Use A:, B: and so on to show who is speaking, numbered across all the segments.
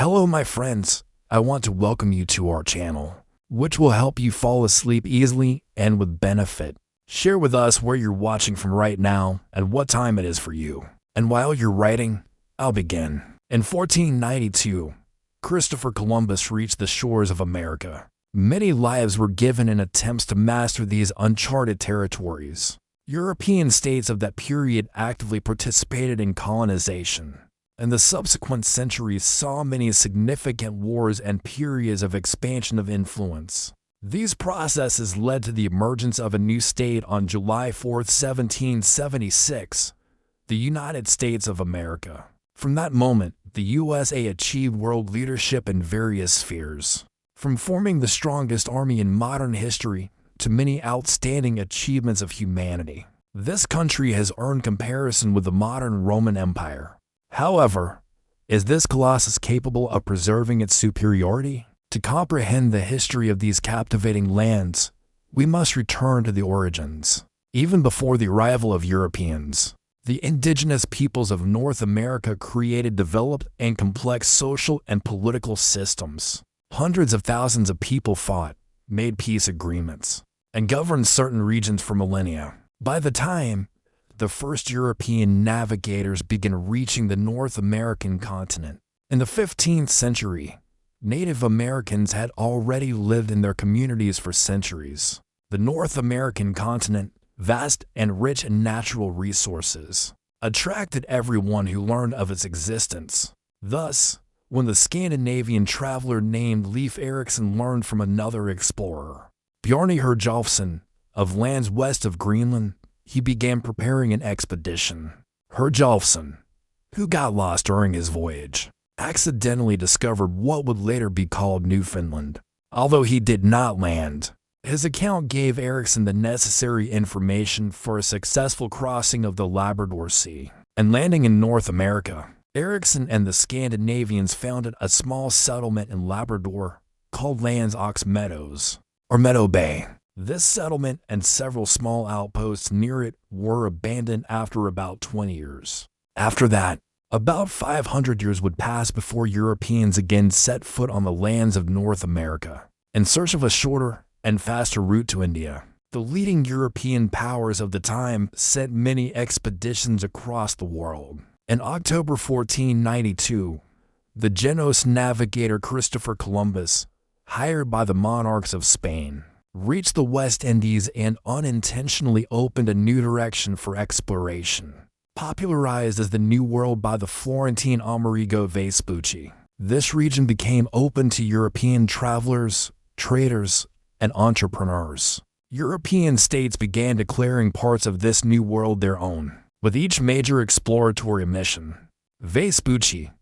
A: Hello my friends, I want to welcome you to our channel, which will help you fall asleep easily and with benefit. Share with us where you're watching from right now and what time it is for you. And while you're writing, I'll begin. In 1492, Christopher Columbus reached the shores of America. Many lives were given in attempts to master these uncharted territories. European states of that period actively participated in colonization, and the subsequent centuries saw many significant wars and periods of expansion of influence. These processes led to the emergence of a new state on July 4, 1776, the United States of America. From that moment, the USA achieved world leadership in various spheres, from forming the strongest army in modern history to many outstanding achievements of humanity. This country has earned comparison with the modern Roman Empire. However, is this colossus capable of preserving its superiority? To comprehend the history of these captivating lands, we must return to the origins. Even before the arrival of Europeans, the indigenous peoples of North America created developed and complex social and political systems. Hundreds of thousands of people fought, made peace agreements, and governed certain regions for millennia. By the time the first European navigators began reaching the North American continent, in the 15th century, Native Americans had already lived in their communities for centuries. The North American continent, vast and rich in natural resources, attracted everyone who learned of its existence. Thus, when the Scandinavian traveler named Leif Erikson learned from another explorer, Bjarni Herjolfsson, of lands west of Greenland, he began preparing an expedition. Herjolfsson, who got lost during his voyage, accidentally discovered what would later be called Newfoundland. Although he did not land, his account gave Erikson the necessary information for a successful crossing of the Labrador Sea and landing in North America. Erikson and the Scandinavians founded a small settlement in Labrador called Land's Ox Meadows, or Meadow Bay. This settlement and several small outposts near it were abandoned after about 20 years. After that, about 500 years would pass before Europeans again set foot on the lands of North America, in search of a shorter and faster route to India. The leading European powers of the time sent many expeditions across the world. In October 1492, the Genoese navigator Christopher Columbus, hired by the monarchs of Spain, reached the West Indies and unintentionally opened a new direction for exploration. Popularized as the New World by the Florentine Amerigo Vespucci, this region became open to European travelers, traders, and entrepreneurs. European states began declaring parts of this new world their own. With each major exploratory mission, Vespucci,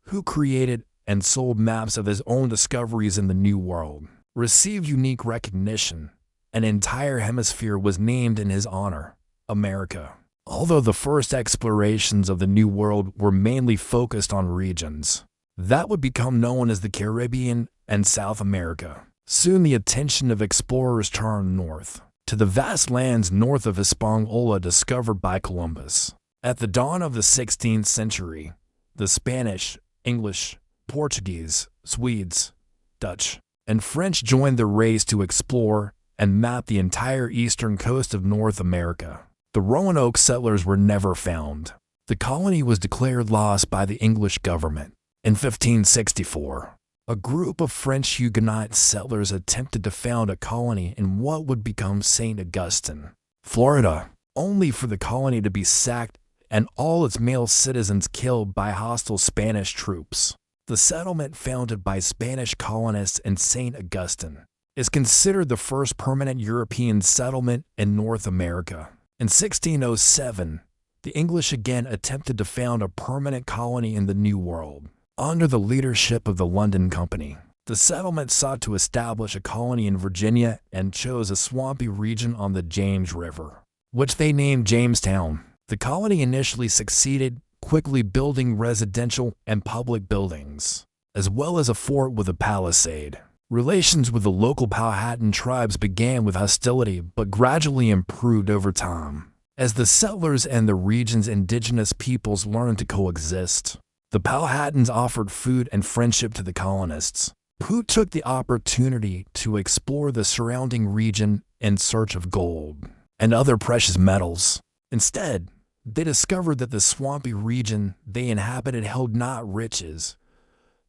A: who created and sold maps of his own discoveries in the New World, received unique recognition. An entire hemisphere was named in his honor, America. Although the first explorations of the New World were mainly focused on regions that would become known as the Caribbean and South America, soon the attention of explorers turned north, to the vast lands north of Hispaniola discovered by Columbus. At the dawn of the 16th century, the Spanish, English, Portuguese, Swedes, Dutch, and French joined the race to explore and map the entire eastern coast of North America. The Roanoke settlers were never found. The colony was declared lost by the English government. In 1564, a group of French Huguenot settlers attempted to found a colony in what would become St. Augustine, Florida, only for the colony to be sacked and all its male citizens killed by hostile Spanish troops. The settlement founded by Spanish colonists in St. Augustine is considered the first permanent European settlement in North America. In 1607, the English again attempted to found a permanent colony in the New World. Under the leadership of the London Company, the settlement sought to establish a colony in Virginia and chose a swampy region on the James River, which they named Jamestown. The colony initially succeeded, quickly building residential and public buildings, as well as a fort with a palisade. Relations with the local Powhatan tribes began with hostility but gradually improved over time, as the settlers and the region's indigenous peoples learned to coexist. The Powhatans offered food and friendship to the colonists, who took the opportunity to explore the surrounding region in search of gold and other precious metals. Instead, they discovered that the swampy region they inhabited held not riches,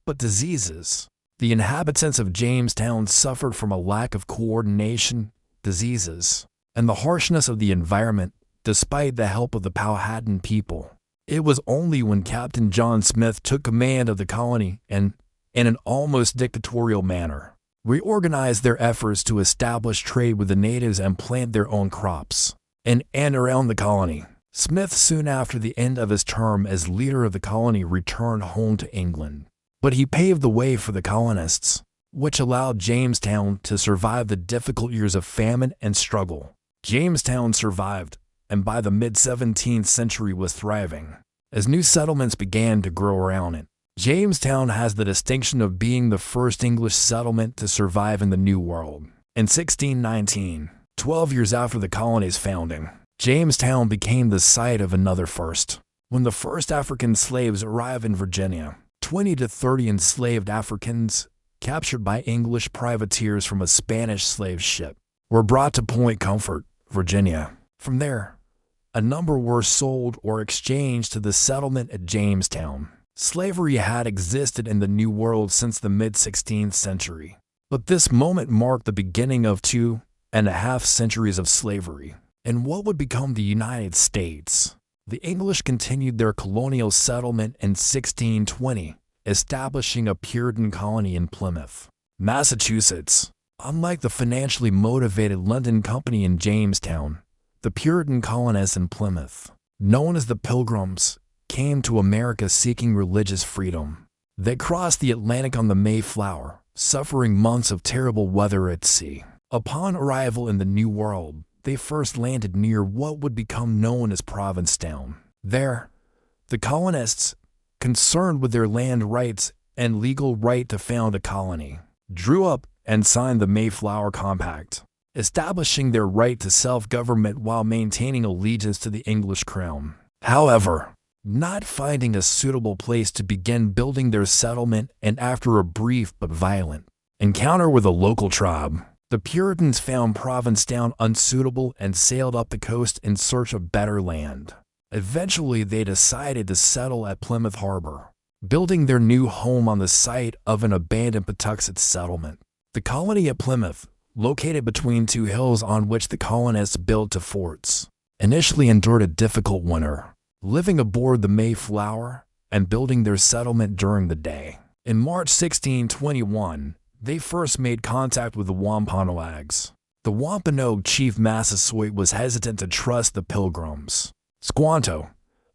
A: but diseases. The inhabitants of Jamestown suffered from a lack of coordination, diseases, and the harshness of the environment, despite the help of the Powhatan people. It was only when Captain John Smith took command of the colony and, in an almost dictatorial manner, reorganized their efforts to establish trade with the natives and plant their own crops in and around the colony. Smith, soon after the end of his term as leader of the colony, returned home to England. But he paved the way for the colonists, which allowed Jamestown to survive the difficult years of famine and struggle. Jamestown survived, and by the mid-17th century was thriving, as new settlements began to grow around it. Jamestown has the distinction of being the first English settlement to survive in the New World. In 1619, 12 years after the colony's founding, Jamestown became the site of another first. When the first African slaves arrived in Virginia, 20 to 30 enslaved Africans, captured by English privateers from a Spanish slave ship, were brought to Point Comfort, Virginia. From there, a number were sold or exchanged to the settlement at Jamestown. Slavery had existed in the New World since the mid-16th century, but this moment marked the beginning of 2.5 centuries of slavery in what would become the United States. The English continued their colonial settlement in 1620, establishing a Puritan colony in Plymouth, Massachusetts. Unlike the financially motivated London Company in Jamestown, the Puritan colonists in Plymouth, known as the Pilgrims, came to America seeking religious freedom. They crossed the Atlantic on the Mayflower, suffering months of terrible weather at sea. Upon arrival in the New World, they first landed near what would become known as Provincetown. There, the colonists, concerned with their land rights and legal right to found a colony, drew up and signed the Mayflower Compact, establishing their right to self-government while maintaining allegiance to the English crown. However, not finding a suitable place to begin building their settlement, and after a brief but violent encounter with a local tribe, the Puritans found Provincetown unsuitable and sailed up the coast in search of better land. Eventually, they decided to settle at Plymouth Harbor, building their new home on the site of an abandoned Patuxet settlement. The colony at Plymouth, located between two hills on which the colonists built forts, initially endured a difficult winter, living aboard the Mayflower and building their settlement during the day. In March 1621, they first made contact with the Wampanoags. The Wampanoag chief Massasoit was hesitant to trust the Pilgrims. Squanto,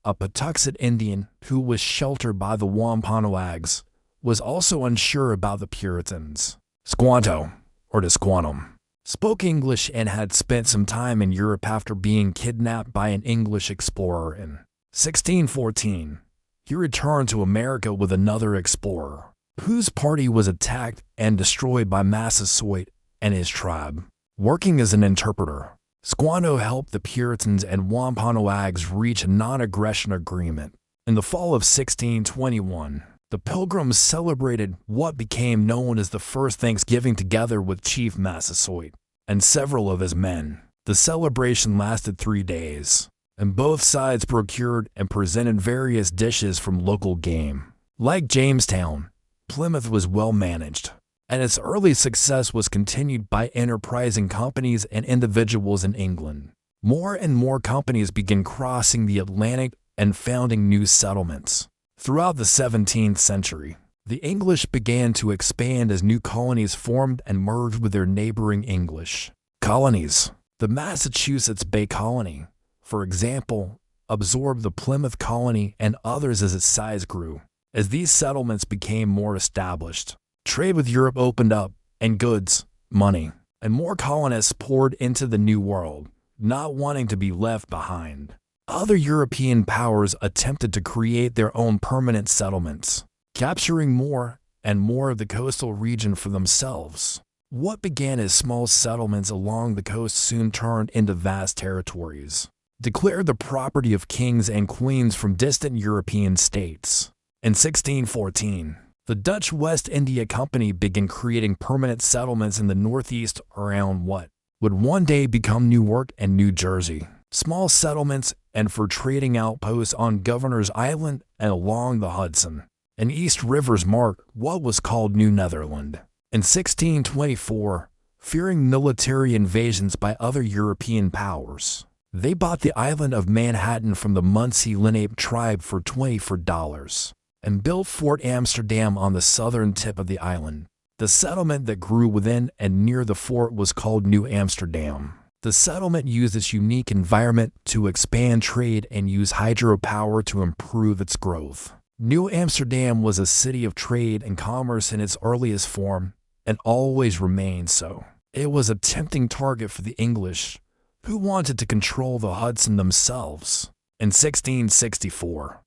A: a Patuxet Indian who was sheltered by the Wampanoags, was also unsure about the Puritans. Squanto, or Desquantum, spoke English and had spent some time in Europe after being kidnapped by an English explorer in 1614. He returned to America with another explorer, whose party was attacked and destroyed by Massasoit and his tribe. Working as an interpreter, Squanto helped the Puritans and Wampanoags reach a non-aggression agreement. In the fall of 1621, the Pilgrims celebrated what became known as the First Thanksgiving together with Chief Massasoit and several of his men. The celebration lasted 3 days, and both sides procured and presented various dishes from local game. Like Jamestown, Plymouth was well managed, and its early success was continued by enterprising companies and individuals in England. More and more companies began crossing the Atlantic and founding new settlements. Throughout the 17th century, the English began to expand as new colonies formed and merged with their neighboring English colonies. The Massachusetts Bay Colony, for example, absorbed the Plymouth Colony and others as its size grew. As these settlements became more established, trade with Europe opened up, and goods, money, and more colonists poured into the New World, not wanting to be left behind. Other European powers attempted to create their own permanent settlements, capturing more and more of the coastal region for themselves. What began as small settlements along the coast soon turned into vast territories, declared the property of kings and queens from distant European states. In 1614, the Dutch West India Company began creating permanent settlements in the northeast around what would one day become Newark and New Jersey. Small settlements and for trading outposts on Governor's Island and along the Hudson and East Rivers marked what was called New Netherland. In 1624, fearing military invasions by other European powers, they bought the island of Manhattan from the Munsee Lenape tribe for $24 and built Fort Amsterdam on the southern tip of the island. The settlement that grew within and near the fort was called New Amsterdam. The settlement used its unique environment to expand trade and use hydropower to improve its growth. New Amsterdam was a city of trade and commerce in its earliest form, and always remained so. It was a tempting target for the English, who wanted to control the Hudson themselves. In 1664,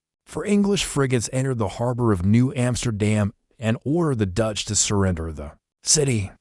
A: English frigates entered the harbor of New Amsterdam and ordered the Dutch to surrender the city.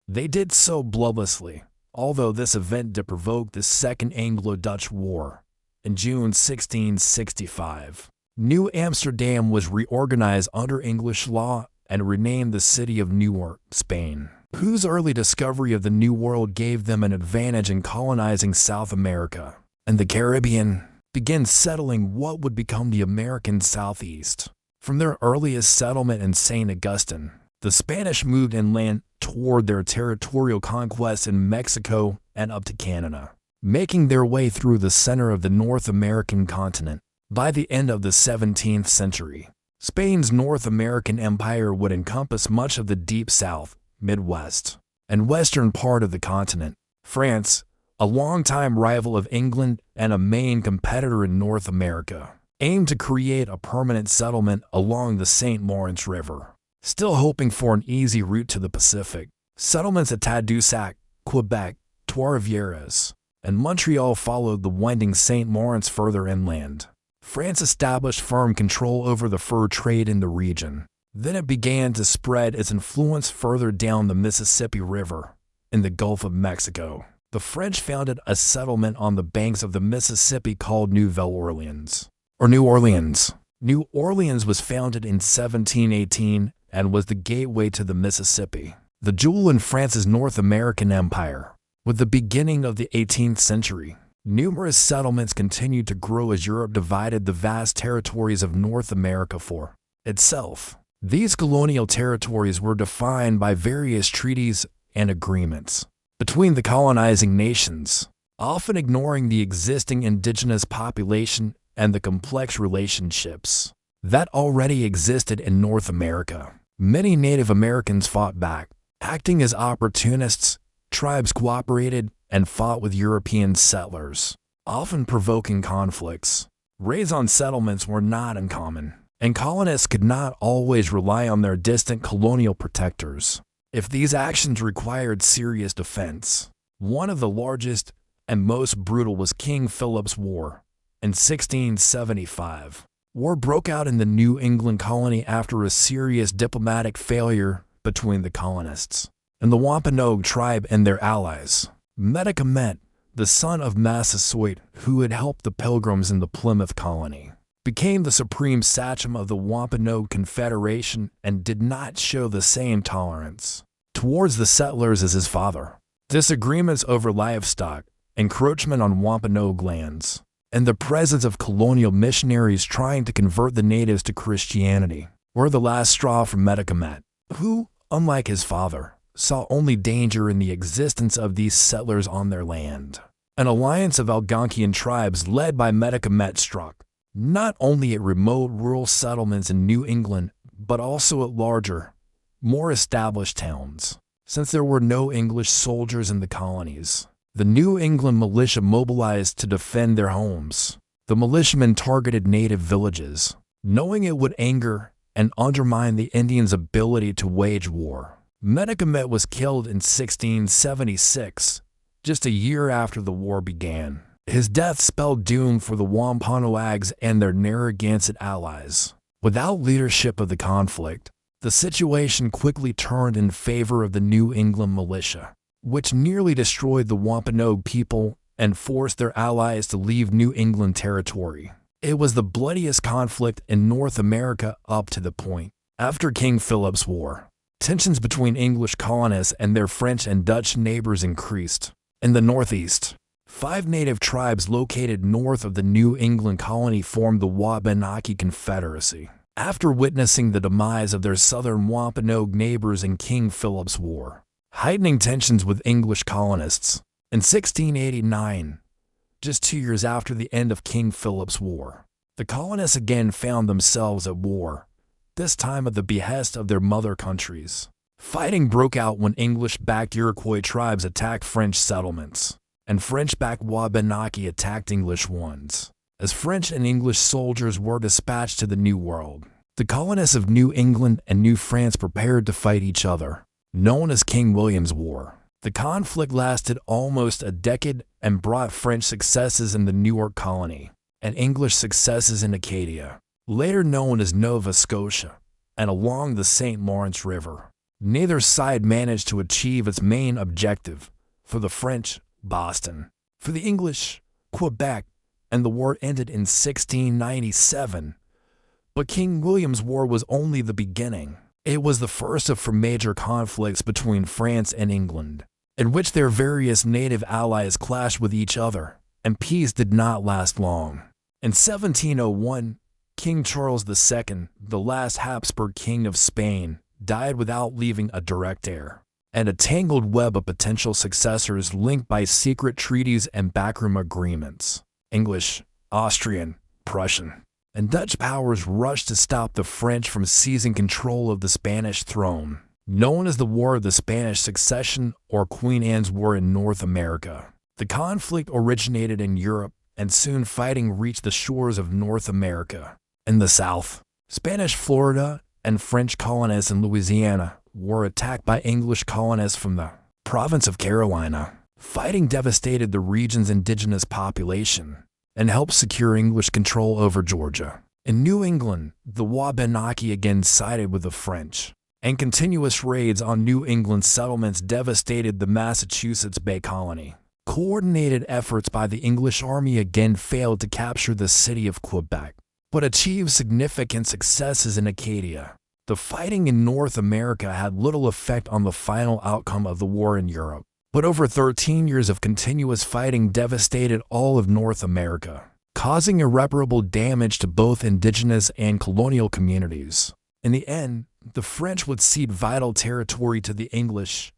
A: They did so bloodlessly, although this event did provoke the Second Anglo-Dutch War. In June 1665, New Amsterdam was reorganized under English law and renamed the city of Newark, Spain, whose early discovery of the New World gave them an advantage in colonizing South America and the Caribbean, began settling what would become the American Southeast. From their earliest settlement in St. Augustine, the Spanish moved inland toward their territorial conquest in Mexico and up to Canada, making their way through the center of the North American continent. By the end of the 17th century, Spain's North American empire would encompass much of the Deep South, Midwest, and western part of the continent. France, a longtime rival of England and a main competitor in North America, aimed to create a permanent settlement along the St. Lawrence River. Still hoping for an easy route to the Pacific, settlements at Tadoussac, Quebec, Trois-Rivières, and Montreal followed the winding St. Lawrence further inland. France established firm control over the fur trade in the region. Then it began to spread its influence further down the Mississippi River, in the Gulf of Mexico. The French founded a settlement on the banks of the Mississippi called New Orleans. New Orleans was founded in 1718 and was the gateway to the Mississippi, the jewel in France's North American empire. With the beginning of the 18th century, numerous settlements continued to grow as Europe divided the vast territories of North America for itself. These colonial territories were defined by various treaties and agreements between the colonizing nations, often ignoring the existing indigenous population and the complex relationships that already existed in North America. Many Native Americans fought back, acting as opportunists. Tribes cooperated and fought with European settlers, often provoking conflicts. Raids on settlements were not uncommon, and colonists could not always rely on their distant colonial protectors if these actions required serious defense. One of the largest and most brutal was King Philip's War. In 1675, war broke out in the New England colony after a serious diplomatic failure between the colonists and the Wampanoag tribe and their allies. Medicament, the son of Massasoit, who had helped the Pilgrims in the Plymouth colony, became the supreme sachem of the Wampanoag Confederation and did not show the same tolerance towards the settlers as his father. Disagreements over livestock, encroachment on Wampanoag lands, and the presence of colonial missionaries trying to convert the natives to Christianity were the last straw for Medicament, who, unlike his father, saw only danger in the existence of these settlers on their land. An alliance of Algonquian tribes led by Medicament struck, not only at remote rural settlements in New England, but also at larger, more established towns. Since there were no English soldiers in the colonies, the New England militia mobilized to defend their homes. The militiamen targeted native villages, knowing it would anger and undermine the Indians' ability to wage war. Medicament was killed in 1676, just a year after the war began. His death spelled doom for the Wampanoags and their Narragansett allies. Without leadership of the conflict, the situation quickly turned in favor of the New England militia, which nearly destroyed the Wampanoag people and forced their allies to leave New England territory. It was the bloodiest conflict in North America up to the point. After King Philip's War, tensions between English colonists and their French and Dutch neighbors increased. In the Northeast, 5 native tribes located north of the New England colony formed the Wabanaki Confederacy. After witnessing the demise of their southern Wampanoag neighbors in King Philip's War, heightening tensions with English colonists, in 1689, just 2 years after the end of King Philip's War, the colonists again found themselves at war, this time at the behest of their mother countries. Fighting broke out when English-backed Iroquois tribes attacked French settlements, and French-backed Wabanaki attacked English ones. As French and English soldiers were dispatched to the New World, the colonists of New England and New France prepared to fight each other, known as King William's War. The conflict lasted almost a decade and brought French successes in the Newark colony and English successes in Acadia, later known as Nova Scotia, and along the St. Lawrence River. Neither side managed to achieve its main objective. For the French, Boston; for the English, Quebec, and the war ended in 1697. But King William's War was only the beginning. It was the first of 4 major conflicts between France and England, in which their various native allies clashed with each other, and peace did not last long. In 1701, King Charles II, the last Habsburg king of Spain, died without leaving a direct heir, and a tangled web of potential successors linked by secret treaties and backroom agreements. English, Austrian, Prussian, and Dutch powers rushed to stop the French from seizing control of the Spanish throne, known as the War of the Spanish Succession or Queen Anne's War in North America. The conflict originated in Europe, and soon fighting reached the shores of North America. In the South, Spanish Florida and French colonists in Louisiana were attacked by English colonists from the province of Carolina. Fighting devastated the region's indigenous population and helped secure English control over Georgia. In New England, the Wabanaki again sided with the French, and continuous raids on New England settlements devastated the Massachusetts Bay Colony. Coordinated efforts by the English army again failed to capture the city of Quebec, but achieved significant successes in Acadia. The fighting in North America had little effect on the final outcome of the war in Europe. But over 13 years of continuous fighting devastated all of North America, causing irreparable damage to both indigenous and colonial communities. In the end, the French would cede vital territory to the English,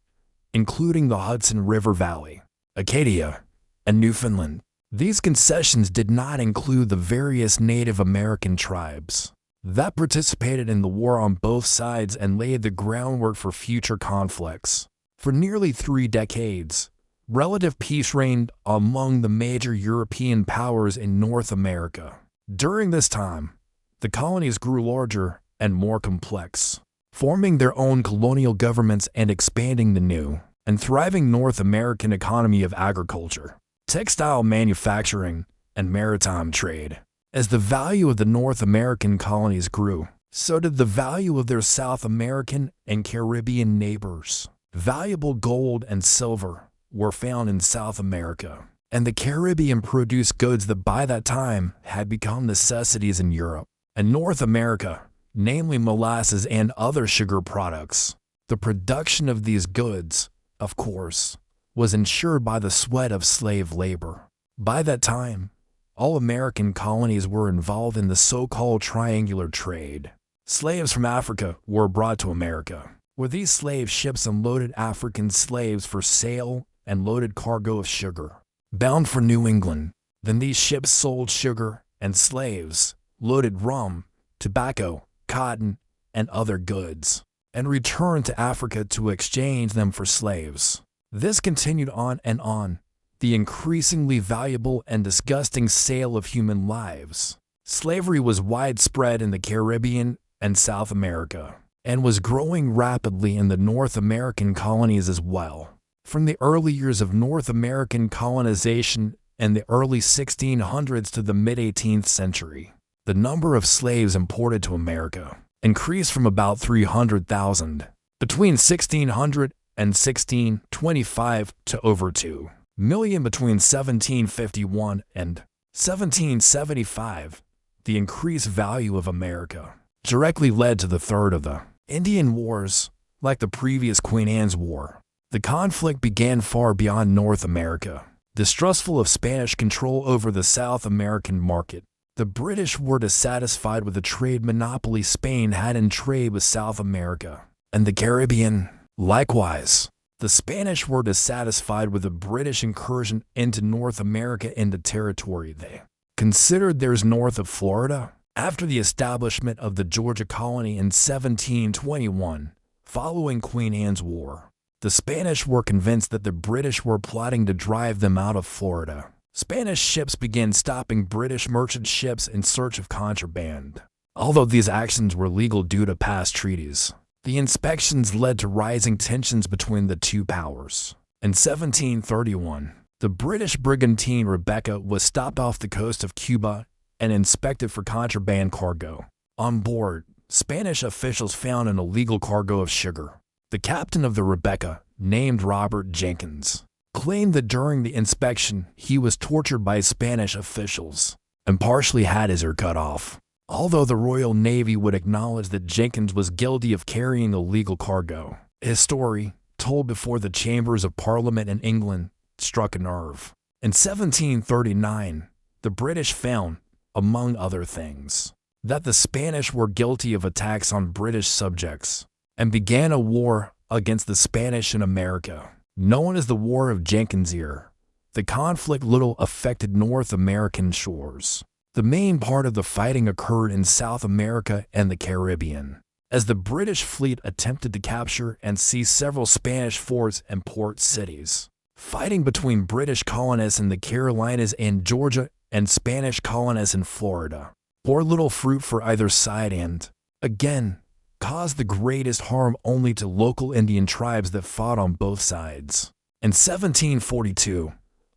A: including the Hudson River Valley, Acadia, and Newfoundland. These concessions did not include the various Native American tribes that participated in the war on both sides and laid the groundwork for future conflicts. For nearly 3 decades, relative peace reigned among the major European powers in North America. During this time, the colonies grew larger and more complex, forming their own colonial governments and expanding the new and thriving North American economy of agriculture, textile manufacturing, and maritime trade. As the value of the North American colonies grew, so did the value of their South American and Caribbean neighbors. Valuable gold and silver were found in South America, and the Caribbean produced goods that by that time had become necessities in Europe and North America, namely molasses and other sugar products. The production of these goods, of course, was ensured by the sweat of slave labor. By that time, all American colonies were involved in the so-called triangular trade. Slaves from Africa were brought to America, where these slave ships unloaded African slaves for sale and loaded cargo of sugar, bound for New England. Then these ships sold sugar and slaves, loaded rum, tobacco, cotton, and other goods, and returned to Africa to exchange them for slaves. This continued on and on, the increasingly valuable and disgusting sale of human lives. Slavery was widespread in the Caribbean and South America, and was growing rapidly in the North American colonies as well. From the early years of North American colonization in the early 1600s to the mid-18th century, the number of slaves imported to America increased from about 300,000 between 1600 and 1625 to over 2 million between 1751 and 1775. the increased value of America directly led to the third of the Indian Wars. Like the previous Queen Anne's War, the conflict began far beyond North America. Distrustful of Spanish control over the South American market, the British were dissatisfied with the trade monopoly Spain had in trade with South America and the Caribbean. Likewise, the Spanish were dissatisfied with the British incursion into North America into territory they considered theirs north of Florida. After the establishment of the Georgia colony in 1721, following Queen Anne's War, the Spanish were convinced that the British were plotting to drive them out of Florida. Spanish ships began stopping British merchant ships in search of contraband. Although these actions were legal due to past treaties, the inspections led to rising tensions between the two powers. In 1731, the British brigantine Rebecca was stopped off the coast of Cuba and inspected for contraband cargo. On board, Spanish officials found an illegal cargo of sugar. The captain of the Rebecca, named Robert Jenkins, claimed that during the inspection he was tortured by Spanish officials and partially had his ear cut off. Although the Royal Navy would acknowledge that Jenkins was guilty of carrying illegal cargo, his story, told before the chambers of Parliament in England, struck a nerve. In 1739, the British found, among other things, that the Spanish were guilty of attacks on British subjects and began a war against the Spanish in America, known as the War of Jenkins' Ear. The conflict little affected North American shores. The main part of the fighting occurred in South America and the Caribbean, as the British fleet attempted to capture and seize several Spanish forts and port cities. Fighting between British colonists in the Carolinas and Georgia and Spanish colonists in Florida bore little fruit for either side and, again, caused the greatest harm only to local Indian tribes that fought on both sides. In 1742,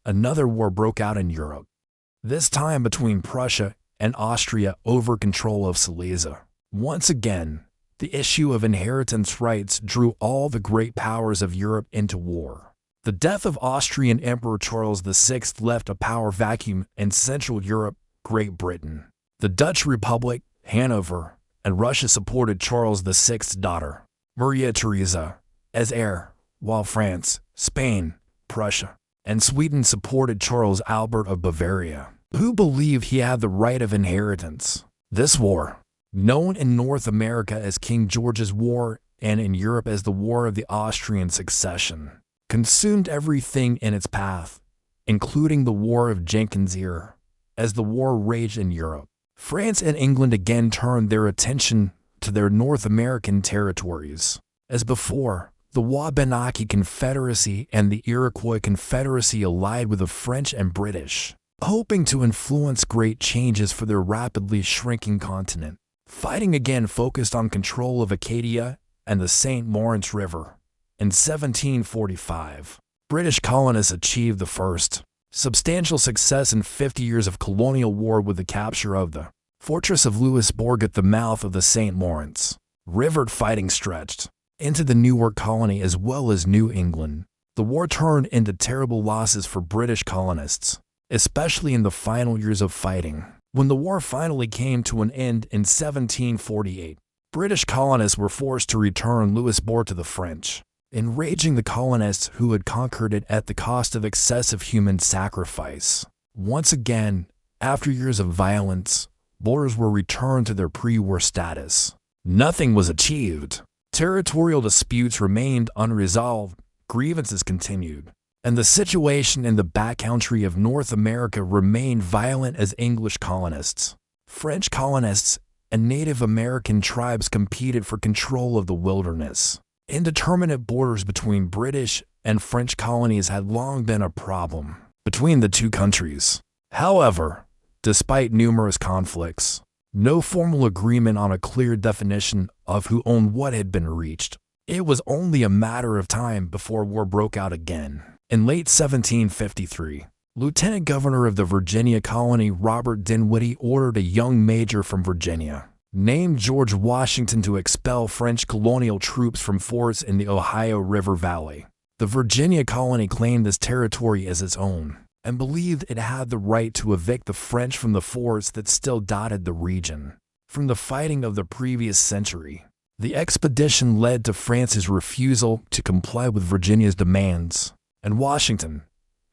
A: another war broke out in Europe, this time between Prussia and Austria over control of Silesia. Once again, the issue of inheritance rights drew all the great powers of Europe into war. The death of Austrian Emperor Charles VI left a power vacuum in Central Europe, Great Britain. The Dutch Republic, Hanover, and Russia supported Charles VI's daughter, Maria Theresa, as heir, while France, Spain, Prussia, and Sweden supported Charles Albert of Bavaria, who believed he had the right of inheritance. This war, known in North America as King George's War and in Europe as the War of the Austrian Succession, consumed everything in its path, including the War of Jenkins' Ear. As the war raged in Europe, France and England again turned their attention to their North American territories. As before, the Wabanaki Confederacy and the Iroquois Confederacy allied with the French and British, hoping to influence great changes for their rapidly shrinking continent. Fighting again focused on control of Acadia and the St. Lawrence River. In 1745, British colonists achieved the first substantial success in 50 years of colonial war with the capture of the fortress of Louisbourg at the mouth of the St. Lawrence River. Fighting stretched into the Newark colony as well as New England. The war turned into terrible losses for British colonists, especially in the final years of fighting. When the war finally came to an end in 1748, British colonists were forced to return Louisbourg to the French, enraging the colonists who had conquered it at the cost of excessive human sacrifice. Once again, after years of violence, borders were returned to their pre-war status. Nothing was achieved. Territorial disputes remained unresolved, grievances continued, and the situation in the backcountry of North America remained violent as English colonists, French colonists, and Native American tribes competed for control of the wilderness. Indeterminate borders between British and French colonies had long been a problem between the two countries. However, despite numerous conflicts, no formal agreement on a clear definition of who owned what had been reached. It was only a matter of time before war broke out again. In late 1753, Lieutenant Governor of the Virginia colony Robert Dinwiddie ordered a young major from Virginia, named George Washington, to expel French colonial troops from forts in the Ohio River Valley. The Virginia colony claimed this territory as its own, and believed it had the right to evict the French from the forts that still dotted the region. From the fighting of the previous century, the expedition led to France's refusal to comply with Virginia's demands, and Washington,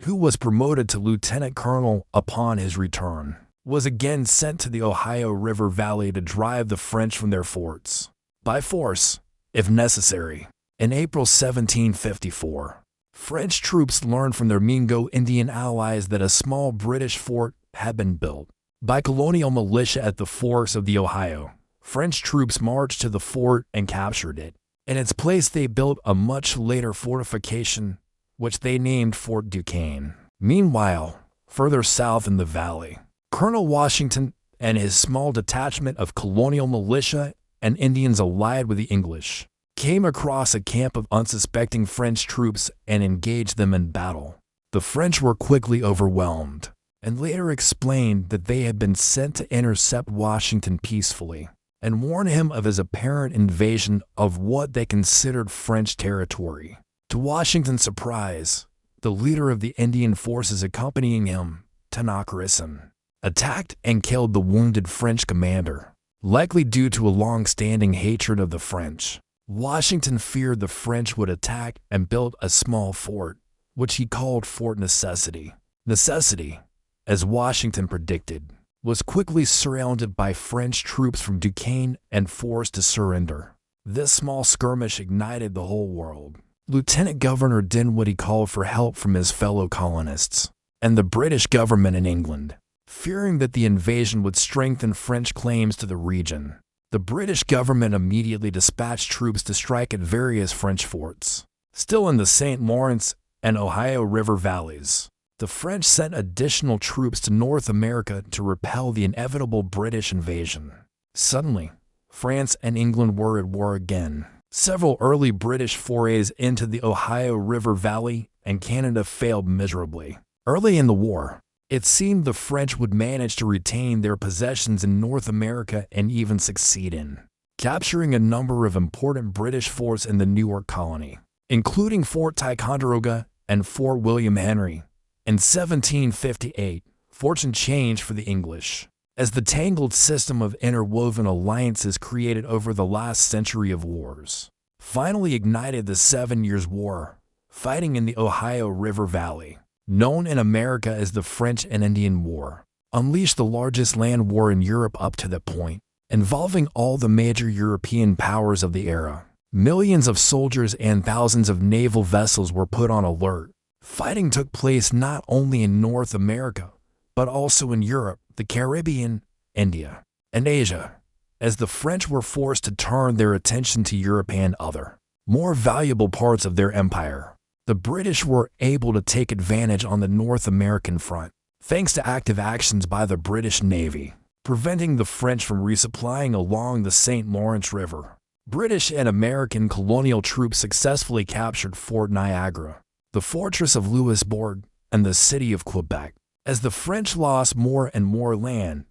A: who was promoted to lieutenant colonel upon his return, was again sent to the Ohio River Valley to drive the French from their forts, by force, if necessary. In April 1754, French troops learned from their Mingo Indian allies that a small British fort had been built by colonial militia at the forks of the Ohio. French troops marched to the fort and captured it. In its place, they built a much later fortification, which they named Fort Duquesne. Meanwhile, further south in the valley, Colonel Washington and his small detachment of colonial militia and Indians allied with the English came across a camp of unsuspecting French troops and engaged them in battle. The French were quickly overwhelmed, and later explained that they had been sent to intercept Washington peacefully and warn him of his apparent invasion of what they considered French territory. To Washington's surprise, the leader of the Indian forces accompanying him, Tanacharison, attacked and killed the wounded French commander, likely due to a long-standing hatred of the French. Washington feared the French would attack and built a small fort, which he called Fort Necessity. Necessity, as Washington predicted, was quickly surrounded by French troops from Duquesne and forced to surrender. This small skirmish ignited the whole world. Lieutenant Governor Dinwiddie called for help from his fellow colonists and the British government in England, fearing that the invasion would strengthen French claims to the region. The British government immediately dispatched troops to strike at various French forts, still in the St. Lawrence and Ohio River valleys. The French sent additional troops to North America to repel the inevitable British invasion. Suddenly, France and England were at war again. Several early British forays into the Ohio River Valley and Canada failed miserably. Early in the war, it seemed the French would manage to retain their possessions in North America and even succeed in capturing a number of important British forts in the New York colony, including Fort Ticonderoga and Fort William Henry. In 1758, fortune changed for the English, as the tangled system of interwoven alliances created over the last century of wars finally ignited the 7 Years' War, fighting in the Ohio River Valley, known in America as the French and Indian War, unleashed the largest land war in Europe up to that point, involving all the major European powers of the era. Millions of soldiers and thousands of naval vessels were put on alert. Fighting took place not only in North America, but also in Europe, the Caribbean, India, and Asia, as the French were forced to turn their attention to Europe and other, more valuable parts of their empire. The British were able to take advantage on the North American front, thanks to active actions by the British Navy, preventing the French from resupplying along the St. Lawrence River. British and American colonial troops successfully captured Fort Niagara, the fortress of Louisbourg, and the city of Quebec. As the French lost more and more land,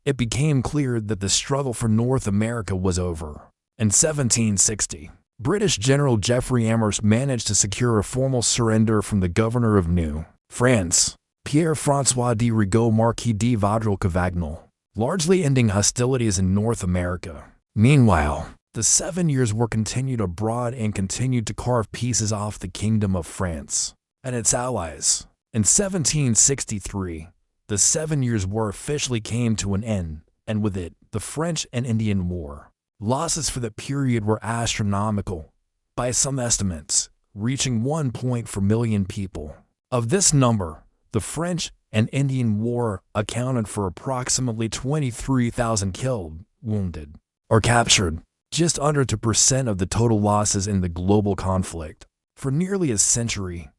A: it became clear that the struggle for North America was over. In 1760, British General Geoffrey Amherst managed to secure a formal surrender from the governor of New France, Pierre-François de Rigaud, Marquis de Vaudreuil-Cavagnol, largely ending hostilities in North America. Meanwhile, the 7 Years' War continued abroad and continued to carve pieces off the Kingdom of France and its allies. In 1763, the 7 Years' War officially came to an end, and with it, the French and Indian War. Losses for the period were astronomical, by some estimates, reaching 1.4 million people. Of this number, the French and Indian War accounted for approximately 23,000 killed, wounded, or captured, just under 2% of the total losses in the global conflict. For nearly a century,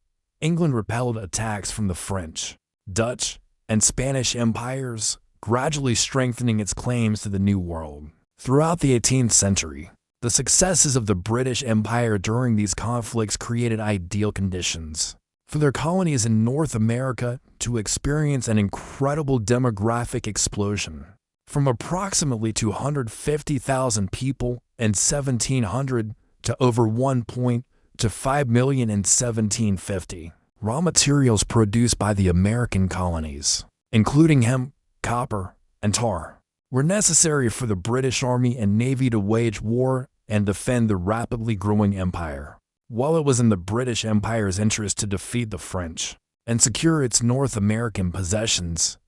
A: England repelled attacks from the French, Dutch, and Spanish empires, gradually strengthening its claims to the New World. Throughout the 18th century, the successes of the British Empire during these conflicts created ideal conditions for their colonies in North America to experience an incredible demographic explosion. From approximately 250,000 people in 1700 to over 1.5 million in 1750. raw materials produced by the American colonies, including hemp, copper, and tar, were necessary for the British Army and Navy to wage war and defend the rapidly growing empire. While it was in the British Empire's interest to defeat the French and secure its North American possessions,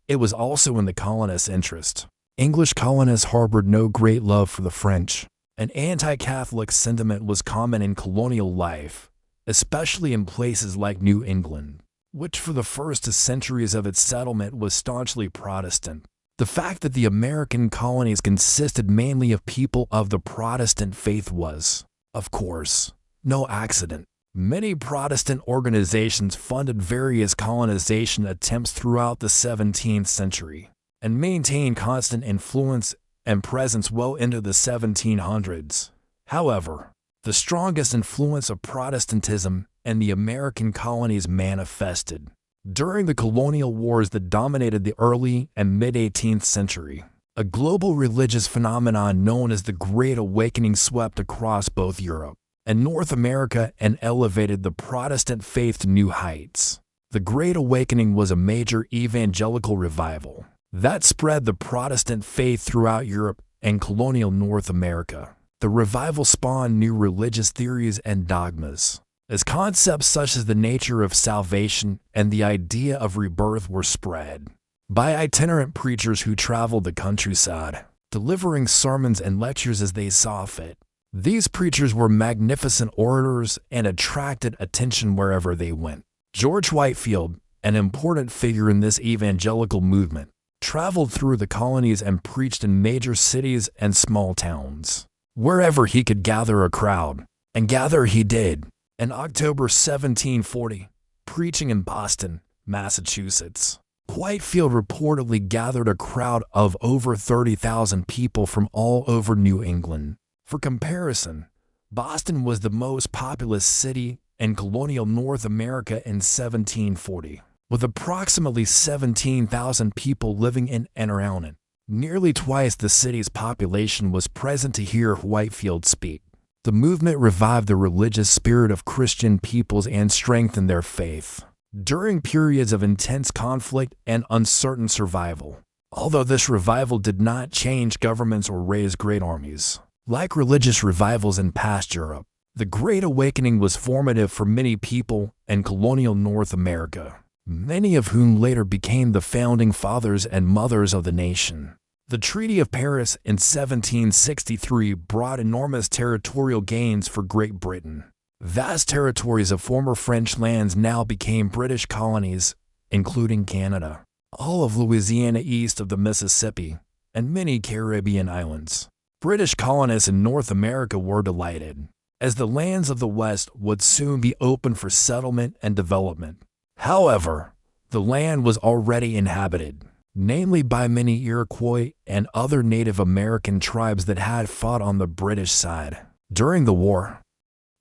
A: it was also in the colonists' interest. English colonists harbored no great love for the French. An anti-Catholic sentiment was common in colonial life, especially in places like New England, which for the first centuries of its settlement was staunchly Protestant. The fact that the American colonies consisted mainly of people of the Protestant faith was, of course, no accident. Many Protestant organizations funded various colonization attempts throughout the 17th century and maintained constant influence and presence well into the 1700s. However, the strongest influence of Protestantism in the American colonies manifested during the colonial wars that dominated the early and mid-18th century. A global religious phenomenon known as the Great Awakening swept across both Europe and North America and elevated the Protestant faith to new heights. The Great Awakening was a major evangelical revival that spread the Protestant faith throughout Europe and colonial North America. The revival spawned new religious theories and dogmas, as concepts such as the nature of salvation and the idea of rebirth were spread by itinerant preachers who traveled the countryside, delivering sermons and lectures as they saw fit. These preachers were magnificent orators and attracted attention wherever they went. George Whitefield, an important figure in this evangelical movement, traveled through the colonies and preached in major cities and small towns, wherever he could gather a crowd, and gather he did. In October 1740, preaching in Boston, Massachusetts, Whitefield reportedly gathered a crowd of over 30,000 people from all over New England. For comparison, Boston was the most populous city in colonial North America in 1740, with approximately 17,000 people living in and around it. Nearly twice the city's population was present to hear Whitefield speak. The movement revived the religious spirit of Christian peoples and strengthened their faith during periods of intense conflict and uncertain survival. Although this revival did not change governments or raise great armies, like religious revivals in past Europe, the Great Awakening was formative for many people in colonial North America, many of whom later became the founding fathers and mothers of the nation. The Treaty of Paris in 1763 brought enormous territorial gains for Great Britain. Vast territories of former French lands now became British colonies, including Canada, all of Louisiana east of the Mississippi, and many Caribbean islands. British colonists in North America were delighted, as the lands of the West would soon be open for settlement and development. However, the land was already inhabited, namely by many Iroquois and other Native American tribes that had fought on the British side during the war.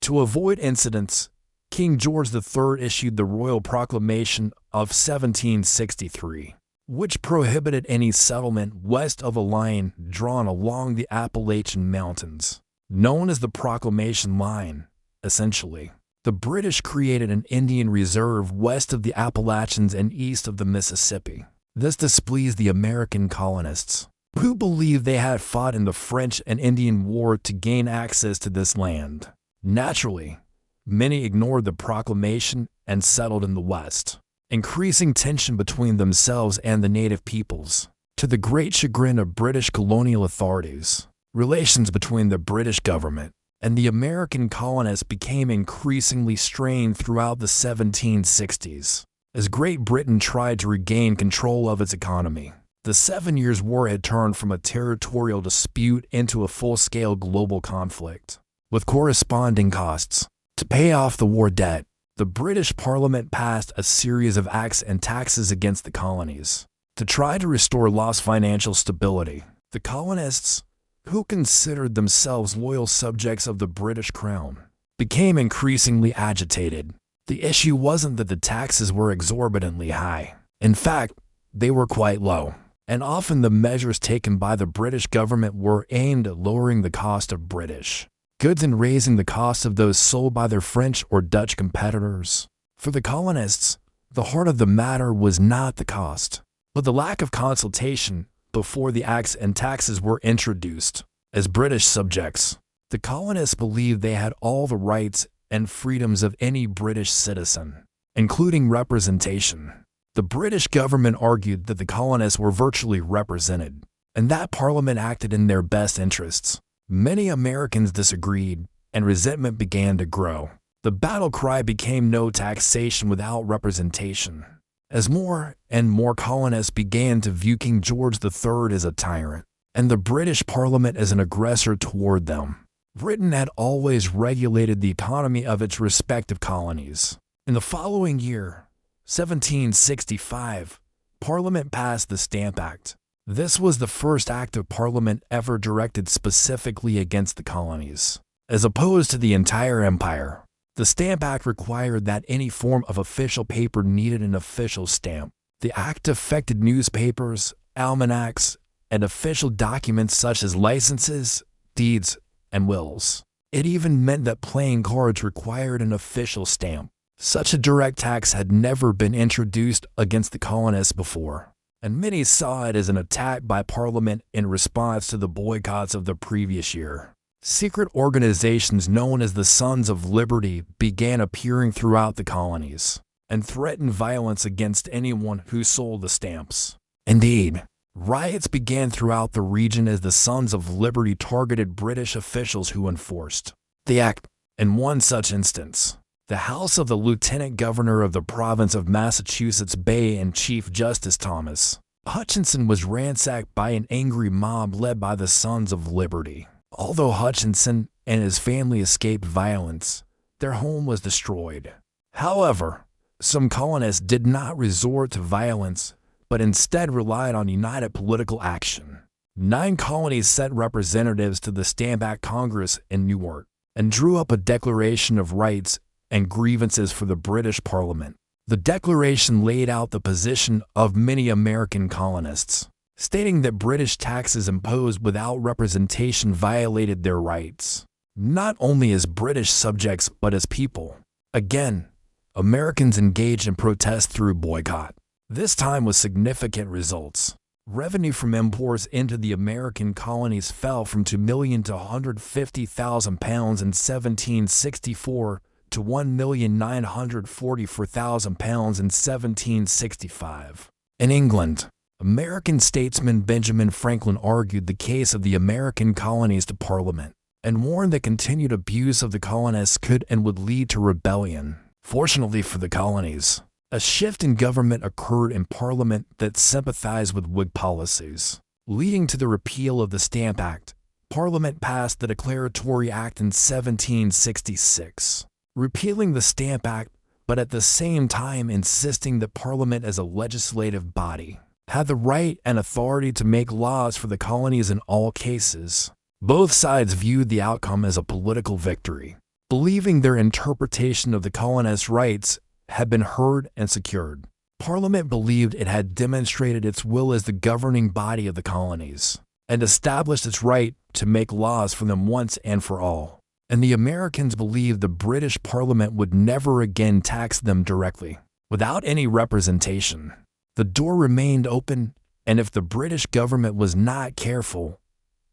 A: To avoid incidents, King George III issued the Royal Proclamation of 1763, which prohibited any settlement west of a line drawn along the Appalachian Mountains, known as the Proclamation Line. Essentially, the British created an Indian reserve west of the Appalachians and east of the Mississippi. This displeased the American colonists, who believed they had fought in the French and Indian War to gain access to this land. Naturally, many ignored the proclamation and settled in the West, increasing tension between themselves and the native peoples. To the great chagrin of British colonial authorities, relations between the British government and the American colonists became increasingly strained throughout the 1760s. As Great Britain tried to regain control of its economy, the 7 Years' War had turned from a territorial dispute into a full-scale global conflict, with corresponding costs. To pay off the war debt, the British Parliament passed a series of acts and taxes against the colonies. To try to restore lost financial stability, the colonists, who considered themselves loyal subjects of the British Crown, became increasingly agitated. The issue wasn't that the taxes were exorbitantly high. In fact, they were quite low, and often the measures taken by the British government were aimed at lowering the cost of British goods and raising the cost of those sold by their French or Dutch competitors. For the colonists, the heart of the matter was not the cost, but the lack of consultation before the acts and taxes were introduced. As British subjects, the colonists believed they had all the rights and freedoms of any British citizen, including representation. The British government argued that the colonists were virtually represented, and that Parliament acted in their best interests. Many Americans disagreed, and resentment began to grow. The battle cry became no taxation without representation, as more and more colonists began to view King George III as a tyrant, and the British Parliament as an aggressor toward them. Britain had always regulated the economy of its respective colonies. In the following year, 1765, Parliament passed the Stamp Act. This was the first act of Parliament ever directed specifically against the colonies, as opposed to the entire empire. The Stamp Act required that any form of official paper needed an official stamp. The act affected newspapers, almanacs, and official documents such as licenses, deeds, and wills. It even meant that playing cards required an official stamp. Such a direct tax had never been introduced against the colonists before, and many saw it as an attack by Parliament in response to the boycotts of the previous year. Secret organizations known as the Sons of Liberty began appearing throughout the colonies and threatened violence against anyone who sold the stamps. Indeed, riots began throughout the region as the Sons of Liberty targeted British officials who enforced the act. In one such instance, the house of the Lieutenant Governor of the province of Massachusetts Bay and Chief Justice Thomas Hutchinson was ransacked by an angry mob led by the Sons of Liberty. Although Hutchinson and his family escaped violence, their home was destroyed. However, some colonists did not resort to violence, but instead relied on united political action. 9 colonies sent representatives to the Stamp Act Congress in Newark and drew up a Declaration of Rights and Grievances for the British Parliament. The declaration laid out the position of many American colonists, stating that British taxes imposed without representation violated their rights, not only as British subjects but as people. Again, Americans engaged in protest through boycott, this time with significant results. Revenue from imports into the American colonies fell from £2 million to £150,000 in 1764 to £1,944,000 in 1765. In England, American statesman Benjamin Franklin argued the case of the American colonies to Parliament and warned that continued abuse of the colonists could and would lead to rebellion. Fortunately for the colonies, a shift in government occurred in Parliament that sympathized with Whig policies, leading to the repeal of the Stamp Act. Parliament passed the Declaratory Act in 1766, repealing the Stamp Act, but at the same time insisting that Parliament as a legislative body had the right and authority to make laws for the colonies in all cases. Both sides viewed the outcome as a political victory, believing their interpretation of the colonists' rights had been heard and secured. Parliament believed it had demonstrated its will as the governing body of the colonies and established its right to make laws for them once and for all. And the Americans believed the British Parliament would never again tax them directly, without any representation. The door remained open, and if the British government was not careful,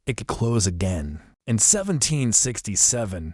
A: it could close again. In 1767,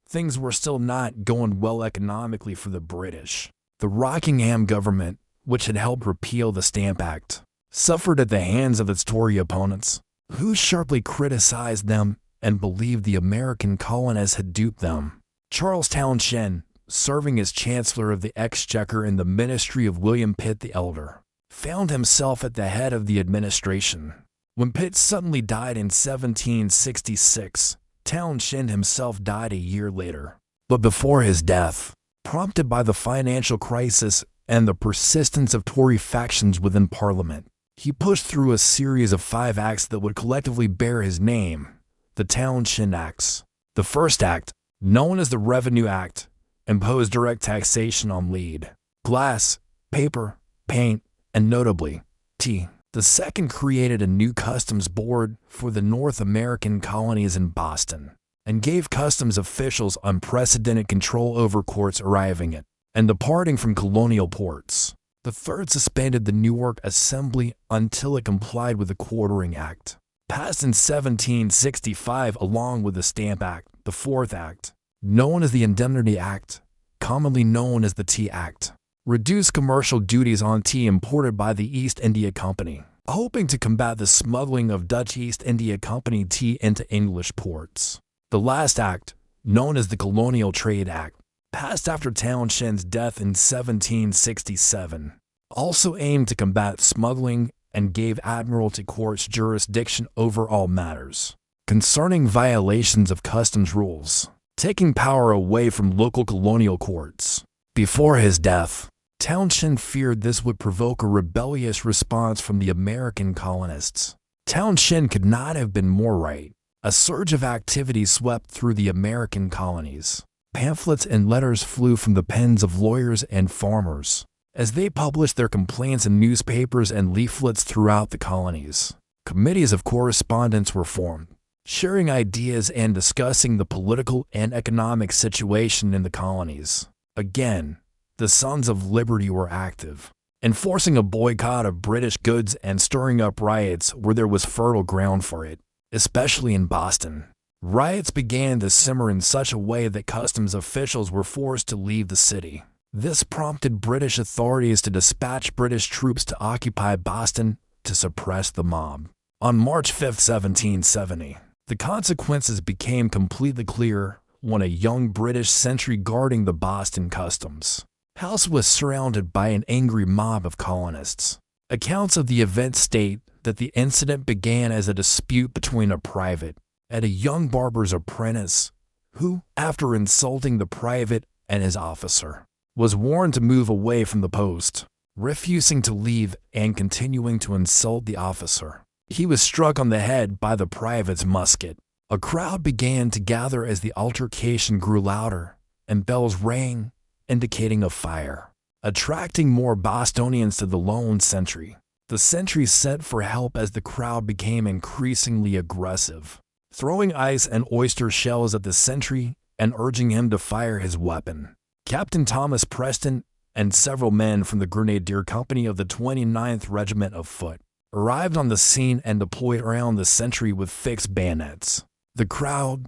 A: things were still not going well economically for the British. The Rockingham government, which had helped repeal the Stamp Act, suffered at the hands of its Tory opponents, who sharply criticized them and believed the American colonists had duped them. Charles Townshend, serving as Chancellor of the Exchequer in the ministry of William Pitt the Elder, found himself at the head of the administration. When Pitt suddenly died in 1766, Townshend himself died a year later. But before his death, prompted by the financial crisis and the persistence of Tory factions within Parliament, he pushed through a series of 5 acts that would collectively bear his name, the Townshend Acts. The first act, known as the Revenue Act, imposed direct taxation on lead, glass, paper, paint, and notably, tea. The second created a new customs board for the North American colonies in Boston and gave customs officials unprecedented control over quartz arriving at and departing from colonial ports. The third suspended the Newark Assembly until it complied with the Quartering Act, passed in 1765 along with the Stamp Act. The fourth act, known as the Indemnity Act, commonly known as the Tea Act, reduced commercial duties on tea imported by the East India Company, hoping to combat the smuggling of Dutch East India Company tea into English ports. The last act, known as the Colonial Trade Act, passed after Townshend's death in 1767, also aimed to combat smuggling and gave Admiralty courts jurisdiction over all matters concerning violations of customs rules, taking power away from local colonial courts. Before his death, Townshend feared this would provoke a rebellious response from the American colonists. Townshend could not have been more right. A surge of activity swept through the American colonies. Pamphlets and letters flew from the pens of lawyers and farmers as they published their complaints in newspapers and leaflets throughout the colonies. Committees of correspondence were formed, sharing ideas and discussing the political and economic situation in the colonies. Again, the Sons of Liberty were active, enforcing a boycott of British goods and stirring up riots where there was fertile ground for it, especially in Boston. Riots began to simmer in such a way that customs officials were forced to leave the city. This prompted British authorities to dispatch British troops to occupy Boston to suppress the mob. On March 5, 1770, the consequences became completely clear when a young British sentry guarding the Boston customs house was surrounded by an angry mob of colonists. Accounts of the event state that the incident began as a dispute between a private and a young barber's apprentice who, after insulting the private and his officer, was warned to move away from the post, refusing to leave and continuing to insult the officer. He was struck on the head by the private's musket. A crowd began to gather as the altercation grew louder, and bells rang, indicating a fire, attracting more Bostonians to the lone sentry. The sentry sent for help as the crowd became increasingly aggressive, throwing ice and oyster shells at the sentry and urging him to fire his weapon. Captain Thomas Preston and several men from the Grenadier Company of the 29th Regiment of Foot arrived on the scene and deployed around the sentry with fixed bayonets. The crowd,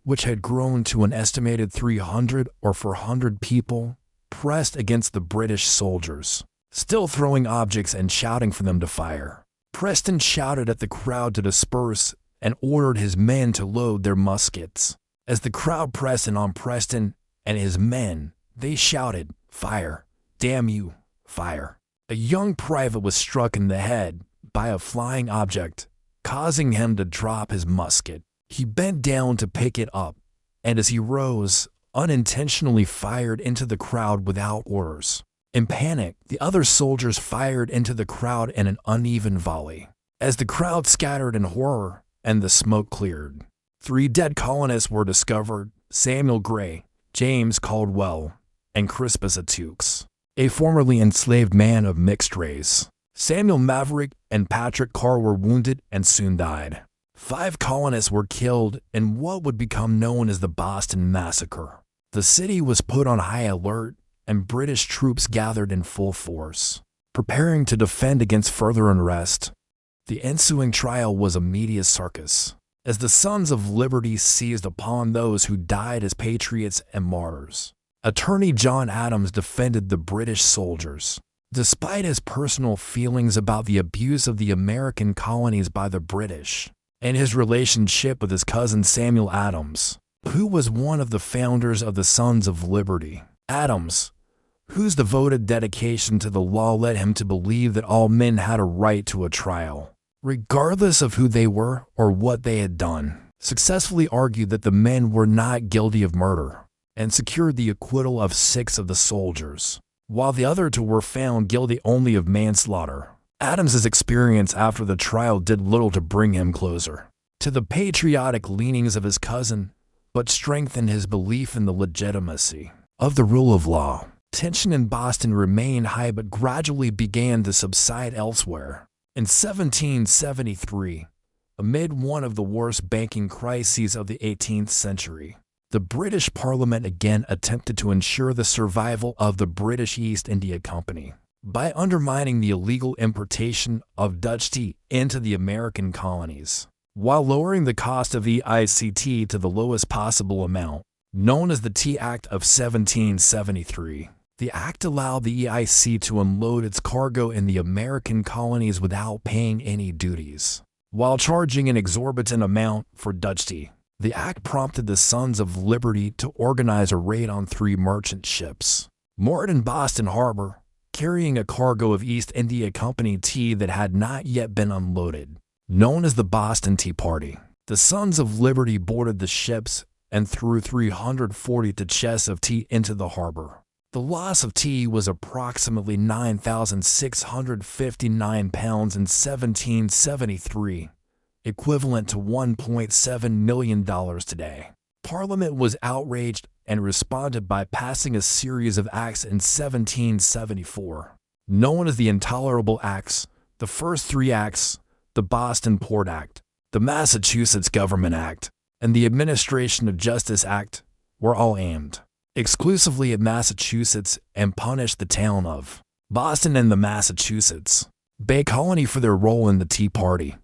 A: which had grown to an estimated 300 or 400 people, pressed against the British soldiers, still throwing objects and shouting for them to fire. Preston shouted at the crowd to disperse and ordered his men to load their muskets. As the crowd pressed in on Preston and his men, they shouted, "Fire! Damn you, fire!" A young private was struck in the head by a flying object, causing him to drop his musket. He bent down to pick it up, and as he rose, unintentionally fired into the crowd without orders. In panic, the other soldiers fired into the crowd in an uneven volley. As the crowd scattered in horror and the smoke cleared, 3 dead colonists were discovered: Samuel Gray, James Caldwell, and Crispus Attucks, a formerly enslaved man of mixed race. Samuel Maverick and Patrick Carr were wounded and soon died. 5 colonists were killed in what would become known as the Boston Massacre. The city was put on high alert, and British troops gathered in full force, preparing to defend against further unrest. The ensuing trial was a media circus, as the Sons of Liberty seized upon those who died as patriots and martyrs. Attorney John Adams defended the British soldiers, despite his personal feelings about the abuse of the American colonies by the British, and his relationship with his cousin Samuel Adams, who was one of the founders of the Sons of Liberty. Adams, whose devoted dedication to the law led him to believe that all men had a right to a trial, regardless of who they were or what they had done, successfully argued that the men were not guilty of murder, and secured the acquittal of 6 of the soldiers, while the other 2 were found guilty only of manslaughter. Adams's experience after the trial did little to bring him closer to the patriotic leanings of his cousin, but strengthened his belief in the legitimacy of the rule of law. Tension in Boston remained high but gradually began to subside elsewhere. In 1773, amid one of the worst banking crises of the 18th century, the British Parliament again attempted to ensure the survival of the British East India Company by undermining the illegal importation of Dutch tea into the American colonies, while lowering the cost of EICT to the lowest possible amount, known as the Tea Act of 1773. The act allowed the EIC to unload its cargo in the American colonies without paying any duties, while charging an exorbitant amount for Dutch tea. The act prompted the Sons of Liberty to organize a raid on 3 merchant ships, moored in Boston Harbor, carrying a cargo of East India Company tea that had not yet been unloaded, known as the Boston Tea Party. The Sons of Liberty boarded the ships and threw 340 chests of tea into the harbor. The loss of tea was approximately 9,659 pounds in 1773, equivalent to $1.7 million today. Parliament was outraged and responded by passing a series of acts in 1774, known as the Intolerable Acts. The first 3 acts, the Boston Port Act, the Massachusetts Government Act, and the Administration of Justice Act, were all aimed exclusively at Massachusetts and punished the town of Boston and the Massachusetts Bay Colony for their role in the Tea Party.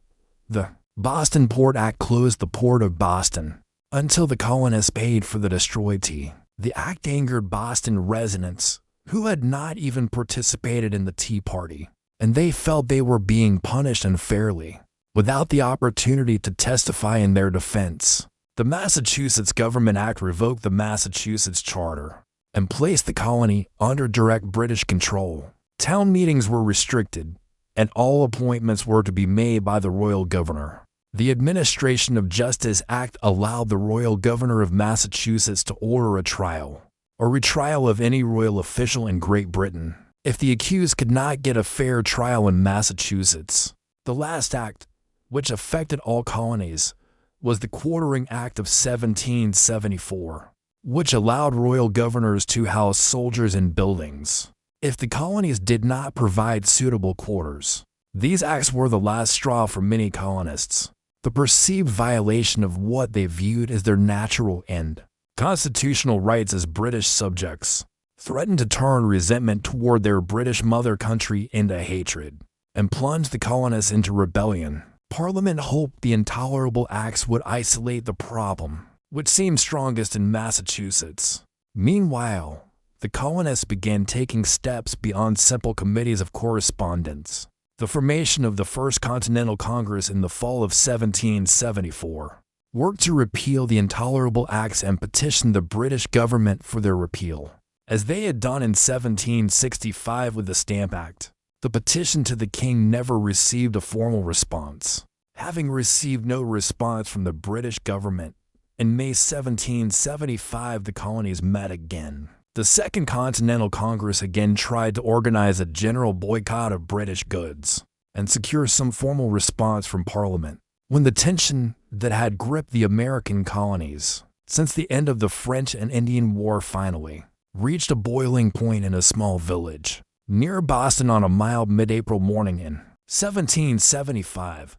A: The Boston Port Act closed the port of Boston until the colonists paid for the destroyed tea. The act angered Boston residents who had not even participated in the Tea Party, and they felt they were being punished unfairly, without the opportunity to testify in their defense. The Massachusetts Government Act revoked the Massachusetts Charter and placed the colony under direct British control. Town meetings were restricted, and all appointments were to be made by the royal governor. The Administration of Justice Act allowed the royal governor of Massachusetts to order a trial or retrial of any royal official in Great Britain if the accused could not get a fair trial in Massachusetts. The last act, which affected all colonies, was the Quartering Act of 1774, which allowed royal governors to house soldiers in buildings if the colonies did not provide suitable quarters. These acts were the last straw for many colonists. The perceived violation of what they viewed as their natural and constitutional rights as British subjects threatened to turn resentment toward their British mother country into hatred and plunge the colonists into rebellion. Parliament hoped the Intolerable Acts would isolate the problem, which seemed strongest in Massachusetts. Meanwhile, the colonists began taking steps beyond simple committees of correspondence. The formation of the First Continental Congress in the fall of 1774 worked to repeal the Intolerable Acts and petition the British government for their repeal, as they had done in 1765 with the Stamp Act. The petition to the king never received a formal response. Having received no response from the British government, in May 1775 the colonies met again. The Second Continental Congress again tried to organize a general boycott of British goods and secure some formal response from Parliament. When the tension that had gripped the American colonies since the end of the French and Indian War finally reached a boiling point in a small village near Boston on a mild mid-April morning in 1775,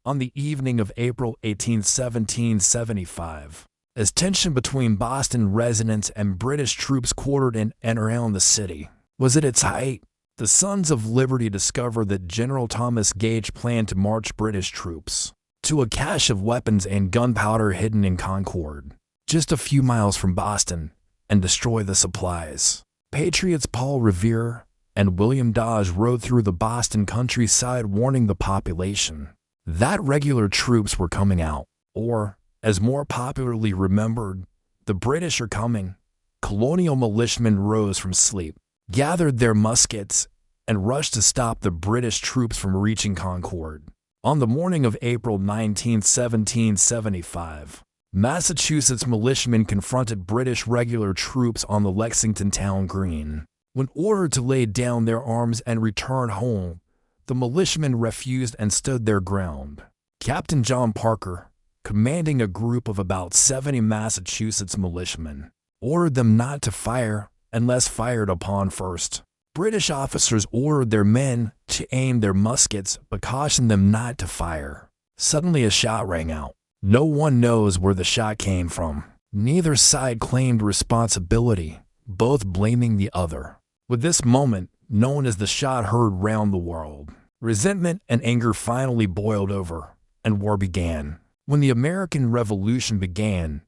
A: on the evening of April 18, 1775, as tension between Boston residents and British troops quartered in and around the city was at its height, the Sons of Liberty discovered that General Thomas Gage planned to march British troops to a cache of weapons and gunpowder hidden in Concord, just a few miles from Boston, and destroy the supplies. Patriots Paul Revere and William Dodge rode through the Boston countryside warning the population that regular troops were coming out, or, as more popularly remembered, the British are coming. Colonial militiamen rose from sleep, gathered their muskets, and rushed to stop the British troops from reaching Concord. On the morning of April 19, 1775, Massachusetts militiamen confronted British regular troops on the Lexington town green. When ordered to lay down their arms and return home, the militiamen refused and stood their ground. Captain John Parker, commanding a group of about 70 Massachusetts militiamen, ordered them not to fire unless fired upon first. British officers ordered their men to aim their muskets but cautioned them not to fire. Suddenly a shot rang out. No one knows where the shot came from. Neither side claimed responsibility, both blaming the other. With this moment, known as the shot heard round the world, resentment and anger finally boiled over, and war began. When the American Revolution began,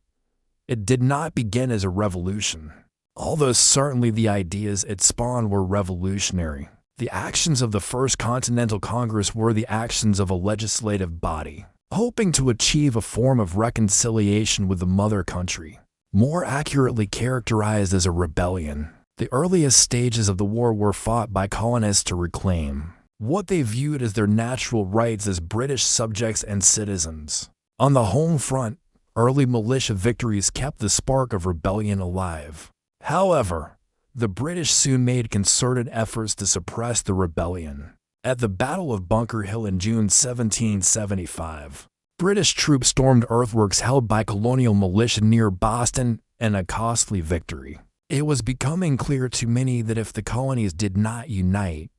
A: it did not begin as a revolution. Although certainly the ideas it spawned were revolutionary, the actions of the First Continental Congress were the actions of a legislative body, hoping to achieve a form of reconciliation with the mother country, more accurately characterized as a rebellion. The earliest stages of the war were fought by colonists to reclaim what they viewed as their natural rights as British subjects and citizens. On the home front, early militia victories kept the spark of rebellion alive. However, the British soon made concerted efforts to suppress the rebellion. At the Battle of Bunker Hill in June 1775, British troops stormed earthworks held by colonial militia near Boston, and a costly victory. It was becoming clear to many that if the colonies did not unite,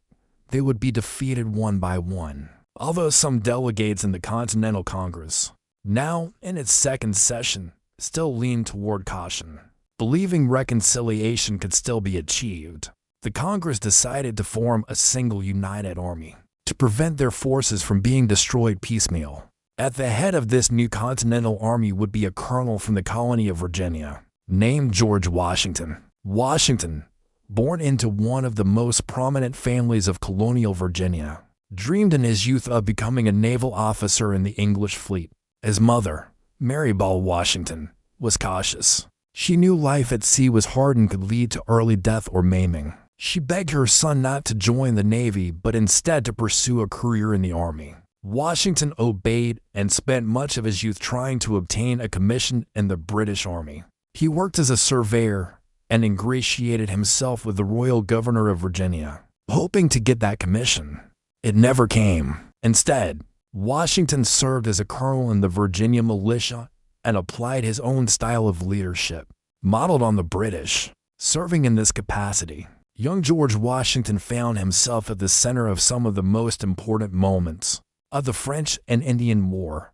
A: they would be defeated one by one. Although some delegates in the Continental Congress, now in its second session, still leaned toward caution, believing reconciliation could still be achieved, the Congress decided to form a single united army to prevent their forces from being destroyed piecemeal. At the head of this new Continental Army would be a colonel from the colony of Virginia, named George Washington. Washington, born into one of the most prominent families of colonial Virginia, dreamed in his youth of becoming a naval officer in the English fleet. His mother, Mary Ball Washington, was cautious. She knew life at sea was hard and could lead to early death or maiming. She begged her son not to join the Navy, but instead to pursue a career in the Army. Washington obeyed and spent much of his youth trying to obtain a commission in the British Army. He worked as a surveyor and ingratiated himself with the royal governor of Virginia, hoping to get that commission. It never came. Instead, Washington served as a colonel in the Virginia militia and applied his own style of leadership, modeled on the British. Serving in this capacity, young George Washington found himself at the center of some of the most important moments of the French and Indian War,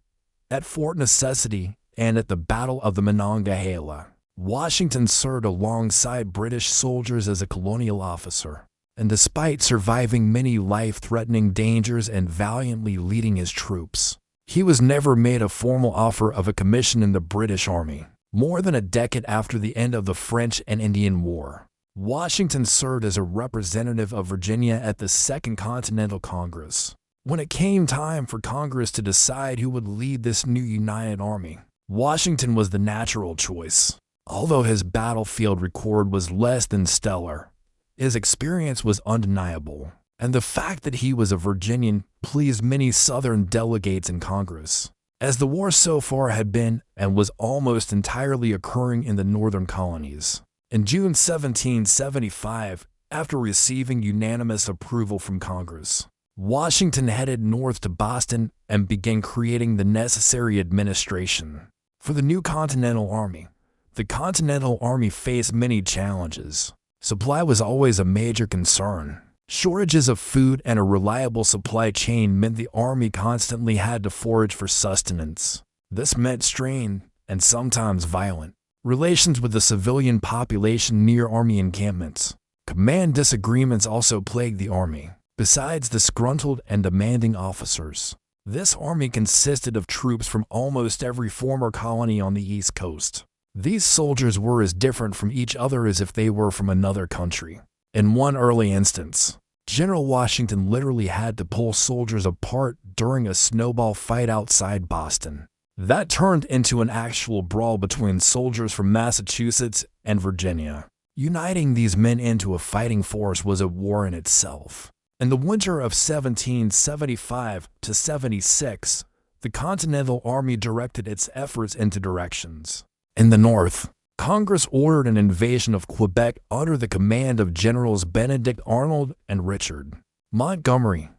A: at Fort Necessity and at the Battle of the Monongahela. Washington served alongside British soldiers as a colonial officer, and despite surviving many life-threatening dangers and valiantly leading his troops, he was never made a formal offer of a commission in the British Army. More than a decade after the end of the French and Indian War, Washington served as a representative of Virginia at the Second Continental Congress. When it came time for Congress to decide who would lead this new united army, Washington was the natural choice. Although his battlefield record was less than stellar, his experience was undeniable, and the fact that he was a Virginian pleased many Southern delegates in Congress, as the war so far had been and was almost entirely occurring in the northern colonies. In June 1775, after receiving unanimous approval from Congress, Washington headed north to Boston and began creating the necessary administration for the new Continental Army. The Continental Army faced many challenges. Supply was always a major concern. Shortages of food and a reliable supply chain meant the Army constantly had to forage for sustenance. This meant strained, and sometimes violent, relations with the civilian population near Army encampments. Command disagreements also plagued the Army. Besides disgruntled and demanding officers, this army consisted of troops from almost every former colony on the East Coast. These soldiers were as different from each other as if they were from another country. In one early instance, General Washington literally had to pull soldiers apart during a snowball fight outside Boston. That turned into an actual brawl between soldiers from Massachusetts and Virginia. Uniting these men into a fighting force was a war in itself. In the winter of 1775 to 76, the Continental Army directed its efforts into directions. In the north, Congress ordered an invasion of Quebec under the command of Generals Benedict Arnold and Richard Montgomery,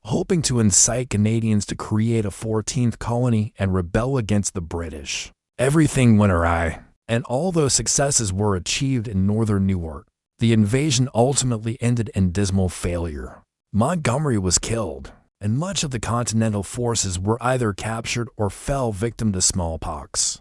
A: hoping to incite Canadians to create a 14th colony and rebel against the British. Everything went awry, and although successes were achieved in northern Newark, the invasion ultimately ended in dismal failure. Montgomery was killed, and much of the Continental forces were either captured or fell victim to smallpox.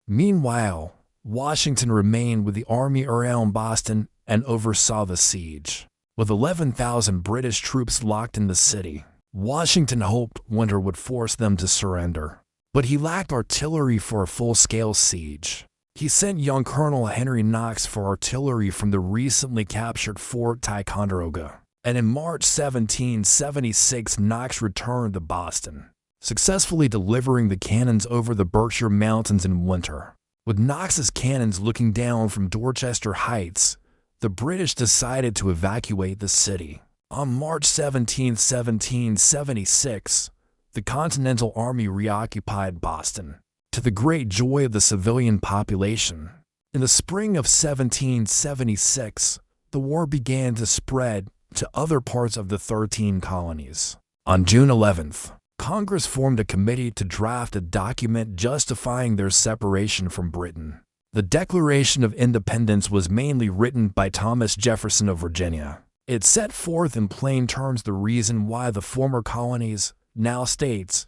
A: Meanwhile, Washington remained with the army around Boston and oversaw the siege. With 11,000 British troops locked in the city, Washington hoped winter would force them to surrender. But he lacked artillery for a full-scale siege. He sent young Colonel Henry Knox for artillery from the recently captured Fort Ticonderoga, and in March 1776 Knox returned to Boston, successfully delivering the cannons over the Berkshire Mountains in winter. With Knox's cannons looking down from Dorchester Heights, the British decided to evacuate the city. On March 17, 1776, the Continental Army reoccupied Boston, to the great joy of the civilian population. In the spring of 1776, the war began to spread to other parts of the 13 colonies. On June 11th, Congress formed a committee to draft a document justifying their separation from Britain. The Declaration of Independence was mainly written by Thomas Jefferson of Virginia. It set forth in plain terms the reason why the former colonies, now states,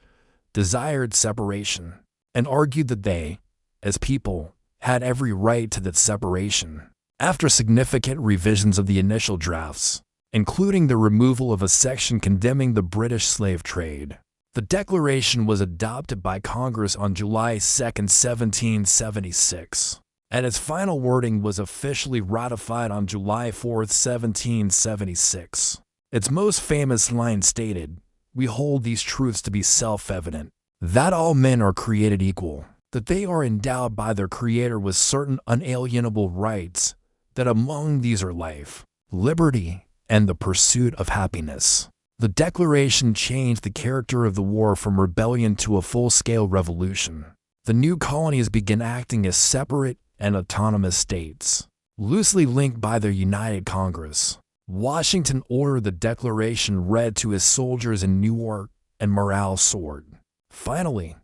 A: desired separation, and argued that they, as people, had every right to that separation. After significant revisions of the initial drafts, including the removal of a section condemning the British slave trade, the Declaration was adopted by Congress on July 2, 1776, and its final wording was officially ratified on July 4, 1776. Its most famous line stated, "We hold these truths to be self-evident, that all men are created equal, that they are endowed by their Creator with certain unalienable rights, that among these are life, liberty, and the pursuit of happiness." The Declaration changed the character of the war from rebellion to a full-scale revolution. The new colonies began acting as separate and autonomous states, loosely linked by their united Congress. Washington ordered the Declaration read to his soldiers in Newark, and morale soared. Finally,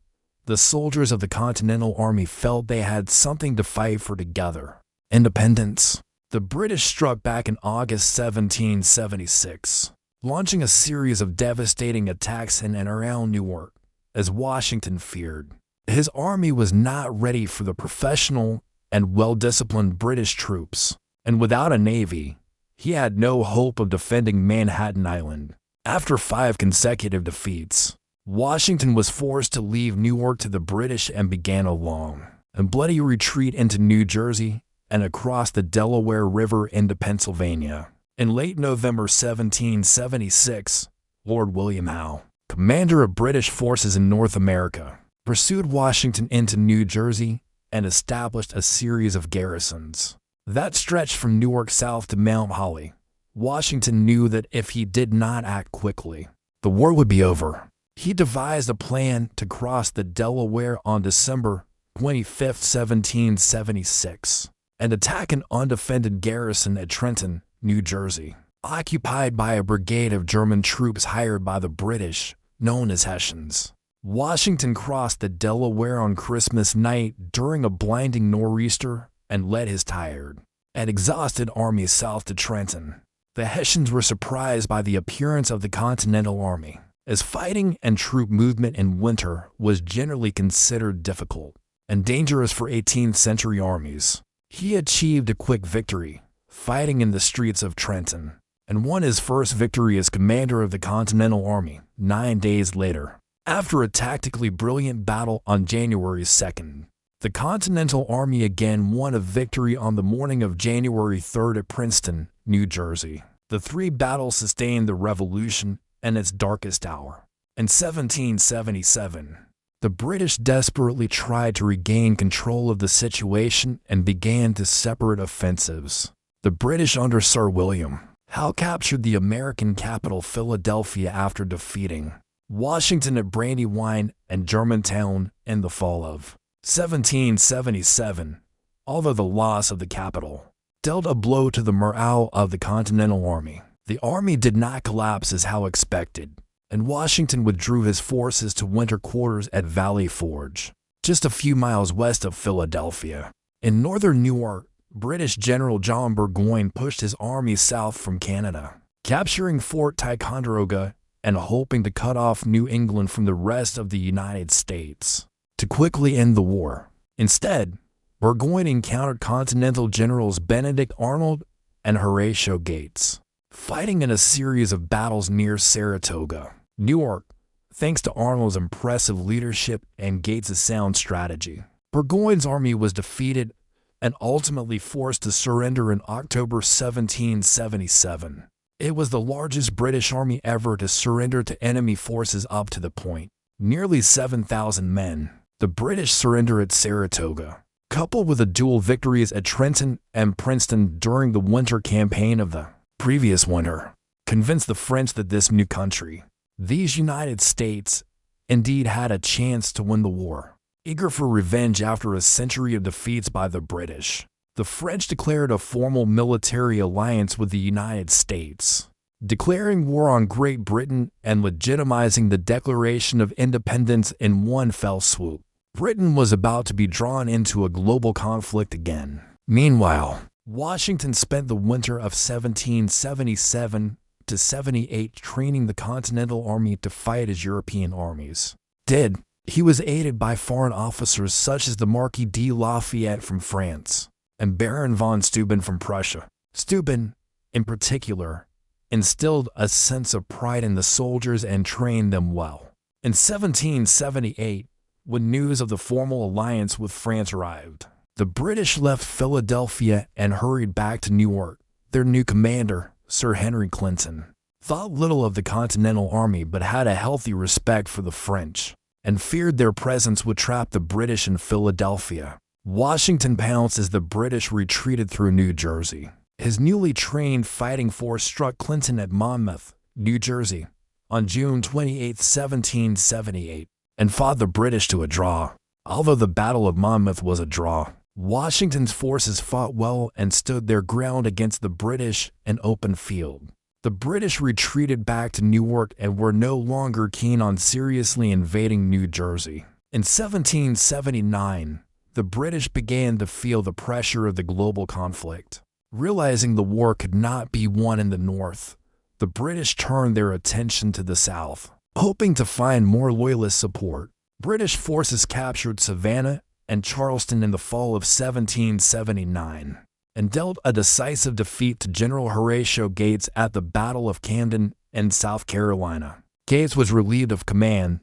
A: the soldiers of the Continental Army felt they had something to fight for together: independence. The British struck back in August 1776. Launching a series of devastating attacks in and around Newark, as Washington feared. His army was not ready for the professional and well-disciplined British troops, and without a navy, he had no hope of defending Manhattan Island. After 5 consecutive defeats, Washington was forced to leave Newark to the British and began a long and bloody retreat into New Jersey and across the Delaware River into Pennsylvania. In late November 1776, Lord William Howe, commander of British forces in North America, pursued Washington into New Jersey and established a series of garrisons that stretched from Newark south to Mount Holly. Washington knew that if he did not act quickly, the war would be over. He devised a plan to cross the Delaware on December 25, 1776, and attack an undefended garrison at Trenton, New Jersey, occupied by a brigade of German troops hired by the British, known as Hessians. Washington crossed the Delaware on Christmas night during a blinding nor'easter and led his tired and exhausted army south to Trenton. The Hessians were surprised by the appearance of the Continental Army, as fighting and troop movement in winter was generally considered difficult and dangerous for 18th century armies. He achieved a quick victory, fighting in the streets of Trenton, and won his first victory as commander of the Continental Army 9 days later. After a tactically brilliant battle on January 2nd, the Continental Army again won a victory on the morning of January 3rd at Princeton, New Jersey. The 3 battles sustained the Revolution in its darkest hour. In 1777, the British desperately tried to regain control of the situation and began to separate offensives. The British under Sir William Howe captured the American capital Philadelphia after defeating Washington at Brandywine and Germantown in the fall of 1777, although the loss of the capital dealt a blow to the morale of the Continental Army. The army did not collapse as Howe expected, and Washington withdrew his forces to winter quarters at Valley Forge, just a few miles west of Philadelphia. In northern Newark, British General John Burgoyne pushed his army south from Canada, capturing Fort Ticonderoga and hoping to cut off New England from the rest of the United States. To quickly end the war, Instead, Burgoyne encountered Continental Generals Benedict Arnold and Horatio Gates, fighting in a series of battles near Saratoga, New York, thanks to Arnold's impressive leadership and Gates' sound strategy. Burgoyne's army was defeated and ultimately forced to surrender in October 1777. It was the largest British army ever to surrender to enemy forces up to the point, nearly 7,000 men. The British surrender at Saratoga, coupled with the dual victories at Trenton and Princeton during the winter campaign of the previous winter, convinced the French that this new country, these United States, indeed had a chance to win the war. Eager for revenge after a century of defeats by the British, the French declared a formal military alliance with the United States, declaring war on Great Britain and legitimizing the Declaration of Independence in one fell swoop. Britain was about to be drawn into a global conflict again. Meanwhile, Washington spent the winter of 1777 to 78 training the Continental Army to fight as European armies did. He was aided by foreign officers such as the Marquis de Lafayette from France and Baron von Steuben from Prussia. Steuben, in particular, instilled a sense of pride in the soldiers and trained them well. In 1778, when news of the formal alliance with France arrived, the British left Philadelphia and hurried back to New York. Their new commander, Sir Henry Clinton, thought little of the Continental Army but had a healthy respect for the French and feared their presence would trap the British in Philadelphia. Washington pounced as the British retreated through New Jersey. His newly trained fighting force struck Clinton at Monmouth, New Jersey, on June 28, 1778, and fought the British to a draw. Although the Battle of Monmouth was a draw, Washington's forces fought well and stood their ground against the British in open field. The British retreated back to New York and were no longer keen on seriously invading New Jersey. In 1779, the British began to feel the pressure of the global conflict. Realizing the war could not be won in the North, the British turned their attention to the South, hoping to find more loyalist support. British forces captured Savannah and Charleston in the fall of 1779 and dealt a decisive defeat to General Horatio Gates at the Battle of Camden in South Carolina. Gates was relieved of command,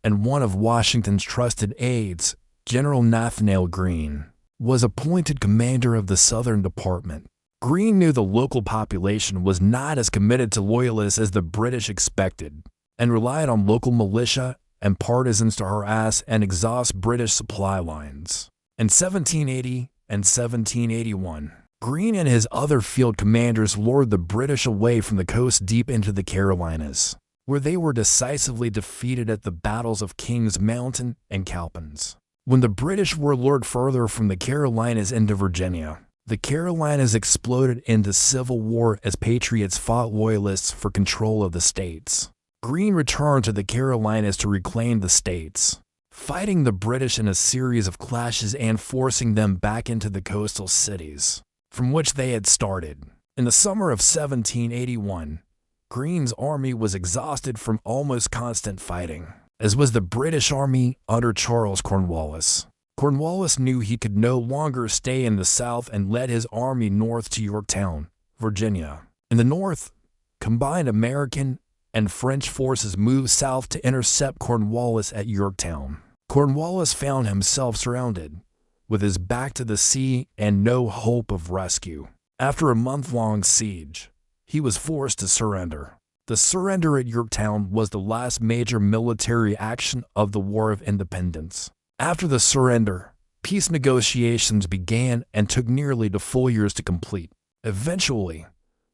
A: and one of Washington's trusted aides, General Nathanael Greene, was appointed commander of the Southern Department. Greene knew the local population was not as committed to loyalists as the British expected, and relied on local militia and partisans to harass and exhaust British supply lines. In 1780 and 1781, Greene and his other field commanders lured the British away from the coast deep into the Carolinas, where they were decisively defeated at the battles of Kings Mountain and Cowpens. When the British were lured further from the Carolinas into Virginia, the Carolinas exploded into civil war as patriots fought loyalists for control of the states. Greene returned to the Carolinas to reclaim the states, fighting the British in a series of clashes and forcing them back into the coastal cities from which they had started. In the summer of 1781, Greene's army was exhausted from almost constant fighting, as was the British army under Charles Cornwallis. Cornwallis knew he could no longer stay in the South and led his army north to Yorktown, Virginia. In the north, combined American and French forces moved south to intercept Cornwallis at Yorktown. Cornwallis found himself surrounded, with his back to the sea and no hope of rescue. After a month-long siege, he was forced to surrender. The surrender at Yorktown was the last major military action of the War of Independence. After the surrender, peace negotiations began and took nearly 2 full years to complete. Eventually,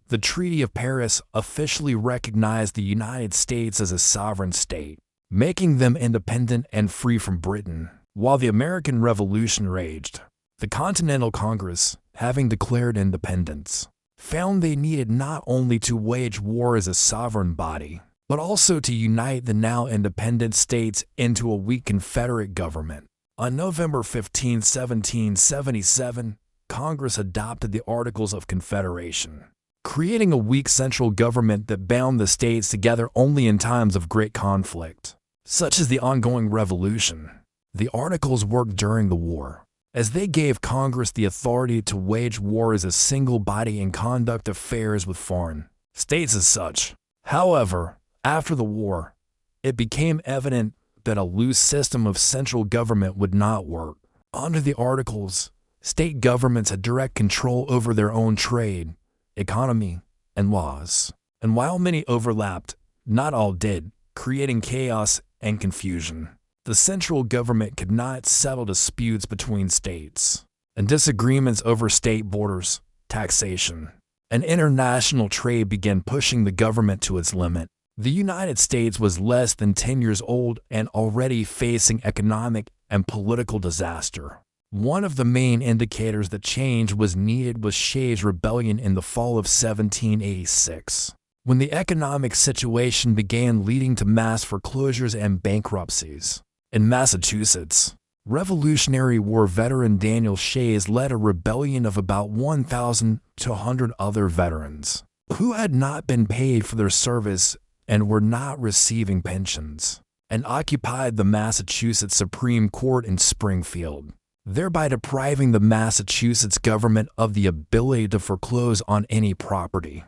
A: the Treaty of Paris officially recognized the United States as a sovereign state, making them independent and free from Britain. While the American Revolution raged, the Continental Congress, having declared independence, found they needed not only to wage war as a sovereign body, but also to unite the now independent states into a weak Confederate government. On November 15, 1777, Congress adopted the Articles of Confederation, creating a weak central government that bound the states together only in times of great conflict, such as the ongoing Revolution. The Articles worked during the war, as they gave Congress the authority to wage war as a single body and conduct affairs with foreign states as such. However, after the war, it became evident that a loose system of central government would not work. Under the Articles, state governments had direct control over their own trade, economy, and laws. And while many overlapped, not all did, creating chaos and confusion. The central government could not settle disputes between states, and disagreements over state borders, taxation, and international trade began pushing the government to its limit. The United States was less than 10 years old and already facing economic and political disaster. One of the main indicators that change was needed was Shays' Rebellion in the fall of 1786, when the economic situation began leading to mass foreclosures and bankruptcies. In Massachusetts, Revolutionary War veteran Daniel Shays led a rebellion of about 1,200 other veterans who had not been paid for their service and were not receiving pensions, and occupied the Massachusetts Supreme Court in Springfield, thereby depriving the Massachusetts government of the ability to foreclose on any property.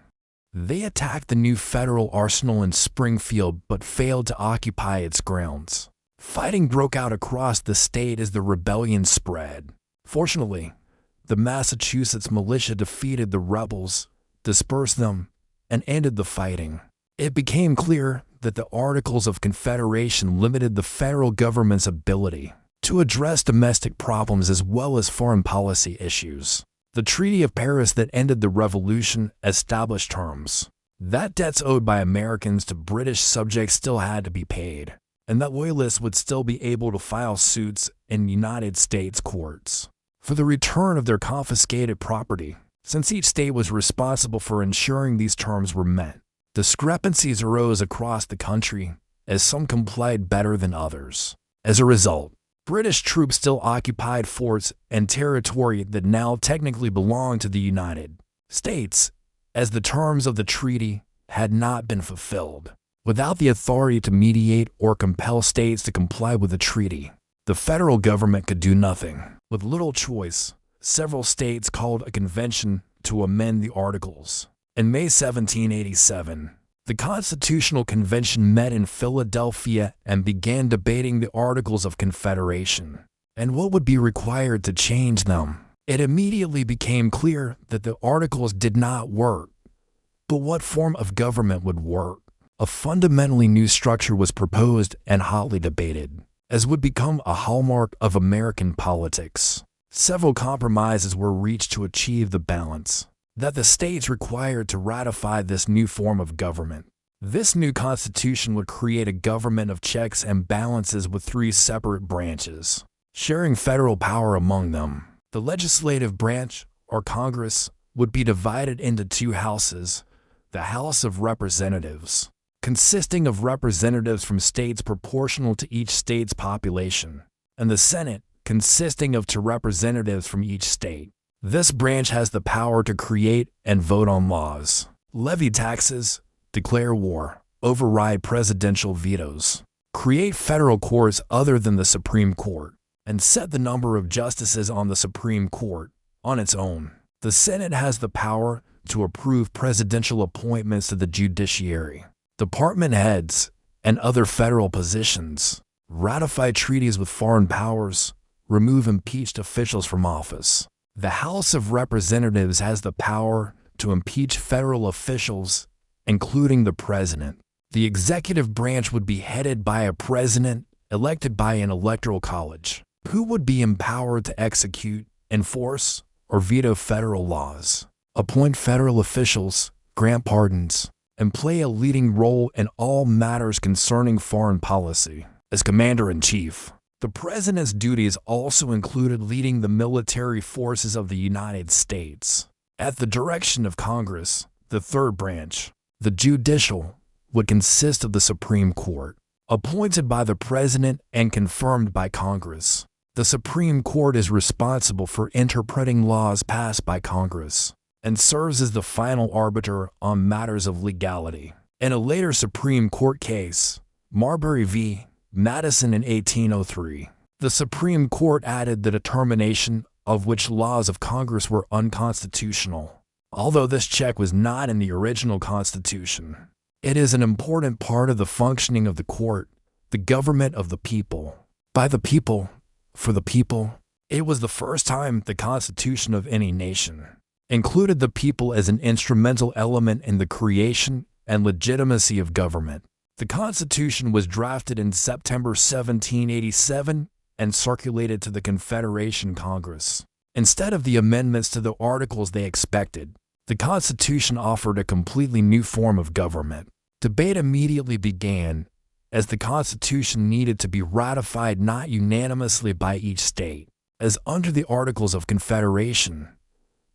A: They attacked the new federal arsenal in Springfield but failed to occupy its grounds. Fighting broke out across the state as the rebellion spread. Fortunately, the Massachusetts militia defeated the rebels, dispersed them, and ended the fighting. It became clear that the Articles of Confederation limited the federal government's ability to address domestic problems as well as foreign policy issues. The Treaty of Paris that ended the Revolution established terms that debts owed by Americans to British subjects still had to be paid, and that loyalists would still be able to file suits in United States courts for the return of their confiscated property, since each state was responsible for ensuring these terms were met. Discrepancies arose across the country, as some complied better than others. As a result, British troops still occupied forts and territory that now technically belonged to the United States, as the terms of the treaty had not been fulfilled. Without the authority to mediate or compel states to comply with the treaty, the federal government could do nothing. With little choice, several states called a convention to amend the Articles. In May 1787, the Constitutional Convention met in Philadelphia and began debating the Articles of Confederation and what would be required to change them. It immediately became clear that the Articles did not work, but what form of government would work? A fundamentally new structure was proposed and hotly debated, as would become a hallmark of American politics. Several compromises were reached to achieve the balance that the states required to ratify this new form of government. This new constitution would create a government of checks and balances with three separate branches, sharing federal power among them. The legislative branch, or Congress, would be divided into two houses: the House of Representatives, consisting of representatives from states proportional to each state's population, and the Senate, consisting of two representatives from each state. This branch has the power to create and vote on laws, levy taxes, declare war, override presidential vetoes, create federal courts other than the Supreme Court, and set the number of justices on the Supreme Court on its own. The Senate has the power to approve presidential appointments to the judiciary, department heads, and other federal positions, ratify treaties with foreign powers, remove impeached officials from office. The House of Representatives has the power to impeach federal officials, including the president. The executive branch would be headed by a president elected by an electoral college, who would be empowered to execute, enforce, or veto federal laws, appoint federal officials, grant pardons, and play a leading role in all matters concerning foreign policy. As commander-in-chief, the president's duties also included leading the military forces of the United States. At the direction of Congress, the third branch, the judicial, would consist of the Supreme Court, appointed by the president and confirmed by Congress. The Supreme Court is responsible for interpreting laws passed by Congress and serves as the final arbiter on matters of legality. In a later Supreme Court case, Marbury v. Madison in 1803, The Supreme Court added the determination of which laws of Congress were unconstitutional. Although this check was not in the original Constitution, it is an important part of the functioning of the court, the government of the people, by the people, for the people. It was the first time the Constitution of any nation included the people as an instrumental element in the creation and legitimacy of government. The Constitution was drafted in September 1787 and circulated to the Confederation Congress. Instead of the amendments to the articles they expected, the Constitution offered a completely new form of government. Debate immediately began, as the Constitution needed to be ratified not unanimously by each state, as under the Articles of Confederation,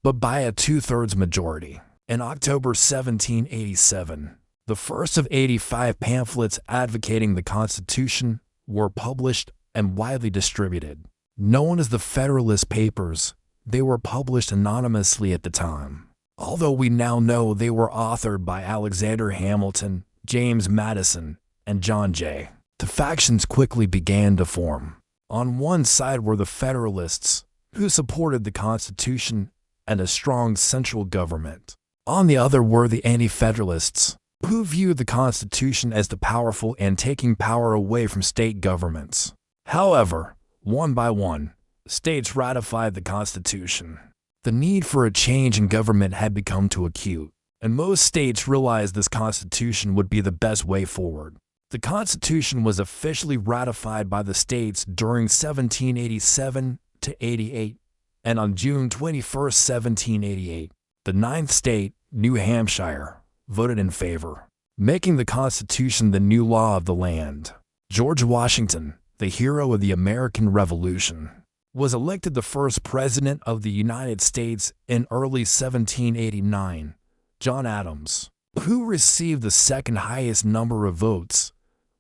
A: but by a two-thirds majority. In October 1787, the first of 85 pamphlets advocating the Constitution were published and widely distributed. Known as the Federalist Papers, they were published anonymously at the time, although we now know they were authored by Alexander Hamilton, James Madison, and John Jay. The factions quickly began to form. On one side were the Federalists, who supported the Constitution and a strong central government. On the other were the Anti-Federalists, who viewed the Constitution as the powerful and taking power away from state governments. However, one by one, states ratified the Constitution. The need for a change in government had become too acute, and most states realized this Constitution would be the best way forward. The Constitution was officially ratified by the states during 1787 to 88, and on June 21, 1788, the ninth state, New Hampshire, voted in favor, making the Constitution the new law of the land. George Washington, the hero of the American Revolution, was elected the first president of the United States in early 1789. John Adams, who received the second highest number of votes,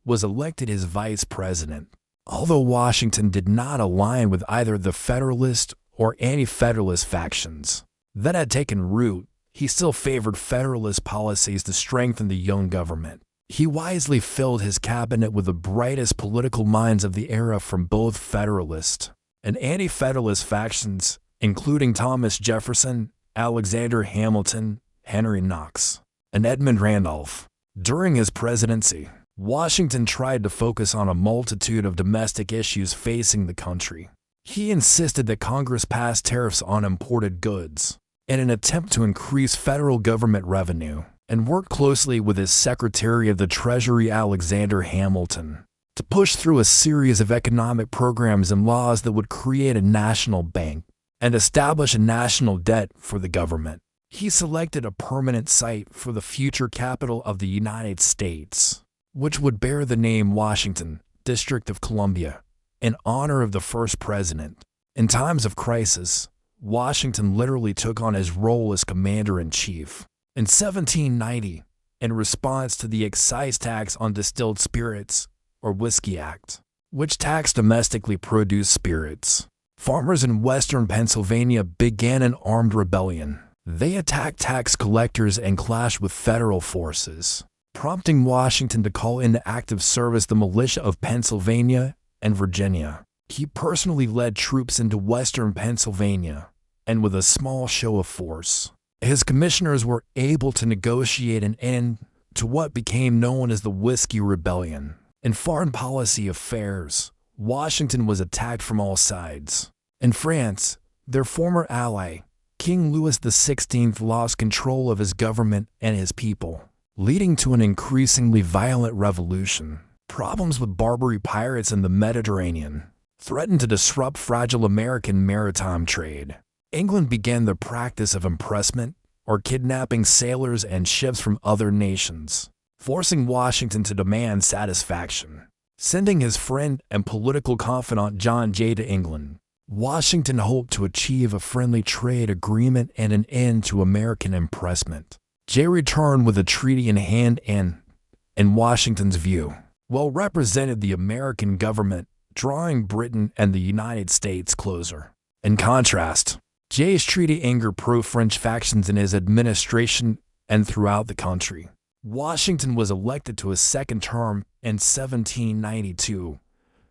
A: was elected as vice president. Although Washington did not align with either the Federalist or Anti-Federalist factions that had taken root, he still favored Federalist policies to strengthen the young government. He wisely filled his cabinet with the brightest political minds of the era from both Federalist and Anti-Federalist factions, including Thomas Jefferson, Alexander Hamilton, Henry Knox, and Edmund Randolph. During his presidency, Washington tried to focus on a multitude of domestic issues facing the country. He insisted that Congress pass tariffs on imported goods in an attempt to increase federal government revenue, and worked closely with his Secretary of the Treasury Alexander Hamilton to push through a series of economic programs and laws that would create a national bank and establish a national debt for the government. He selected a permanent site for the future capital of the United States, which would bear the name Washington, District of Columbia, in honor of the first president. In times of crisis, Washington literally took on his role as commander-in-chief. In 1790, in response to the excise tax on distilled spirits, or Whiskey Act, which taxed domestically produced spirits, farmers in western Pennsylvania began an armed rebellion. They attacked tax collectors and clashed with federal forces, prompting Washington to call into active service the militia of Pennsylvania and Virginia. He personally led troops into western Pennsylvania, and with a small show of force, his commissioners were able to negotiate an end to what became known as the Whiskey Rebellion. In foreign policy affairs, Washington was attacked from all sides. In France, their former ally, King Louis XVI, lost control of his government and his people, leading to an increasingly violent revolution. Problems with Barbary pirates in the Mediterranean threatened to disrupt fragile American maritime trade. England began the practice of impressment, or kidnapping sailors and ships from other nations, forcing Washington to demand satisfaction. Sending his friend and political confidant John Jay to England, Washington hoped to achieve a friendly trade agreement and an end to American impressment. Jay returned with a treaty in hand and, in Washington's view, well represented the American government, drawing Britain and the United States closer. In contrast, Jay's treaty angered pro-French factions in his administration and throughout the country. Washington was elected to a second term in 1792,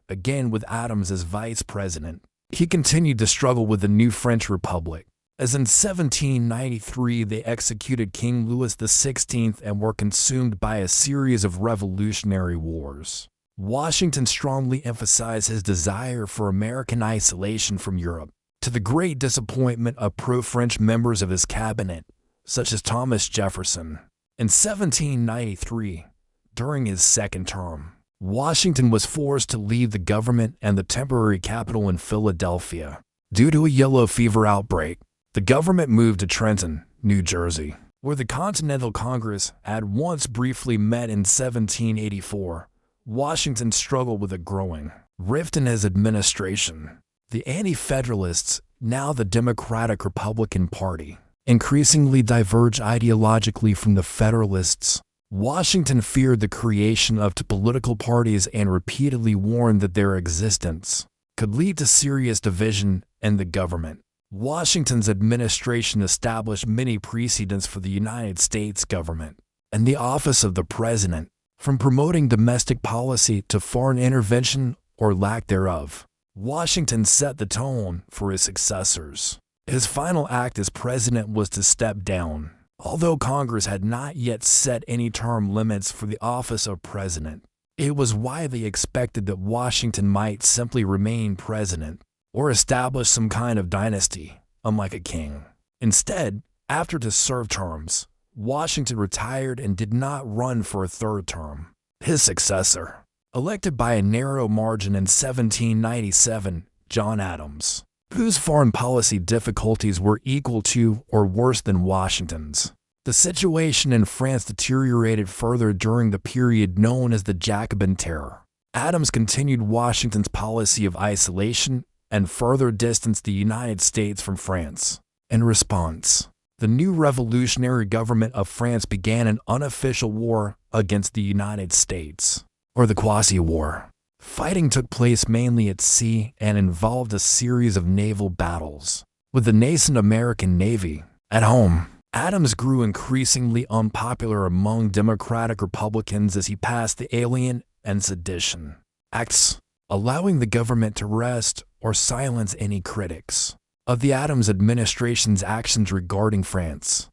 A: again with Adams as vice president. He continued to struggle with the new French Republic, as in 1793 they executed King Louis XVI and were consumed by a series of revolutionary wars. Washington strongly emphasized his desire for American isolation from Europe, to the great disappointment of pro-French members of his cabinet, such as Thomas Jefferson. In 1793, during his second term, Washington was forced to leave the government and the temporary capital in Philadelphia. Due to a yellow fever outbreak, the government moved to Trenton, New Jersey, where the Continental Congress had once briefly met in 1784. Washington struggled with a growing rift in his administration. The Anti-Federalists, now the Democratic-Republican Party, increasingly diverged ideologically from the Federalists. Washington feared the creation of two political parties and repeatedly warned that their existence could lead to serious division in the government. Washington's administration established many precedents for the United States government and the office of the president, from promoting domestic policy to foreign intervention or lack thereof. Washington set the tone for his successors. His final act as president was to step down. Although Congress had not yet set any term limits for the office of president, it was widely expected that Washington might simply remain president or establish some kind of dynasty, unlike a king. Instead, after to serve terms, Washington retired and did not run for a third term. His successor, elected by a narrow margin in 1797, John Adams, whose foreign policy difficulties were equal to or worse than Washington's. The situation in France deteriorated further during the period known as the Jacobin Terror. Adams continued Washington's policy of isolation and further distanced the United States from France. In response, the new revolutionary government of France began an unofficial war against the United States, or the Quasi-War. Fighting took place mainly at sea and involved a series of naval battles with the nascent American Navy. At home, Adams grew increasingly unpopular among Democratic Republicans as he passed the Alien and Sedition Acts, allowing the government to arrest or silence any critics of the Adams administration's actions regarding France.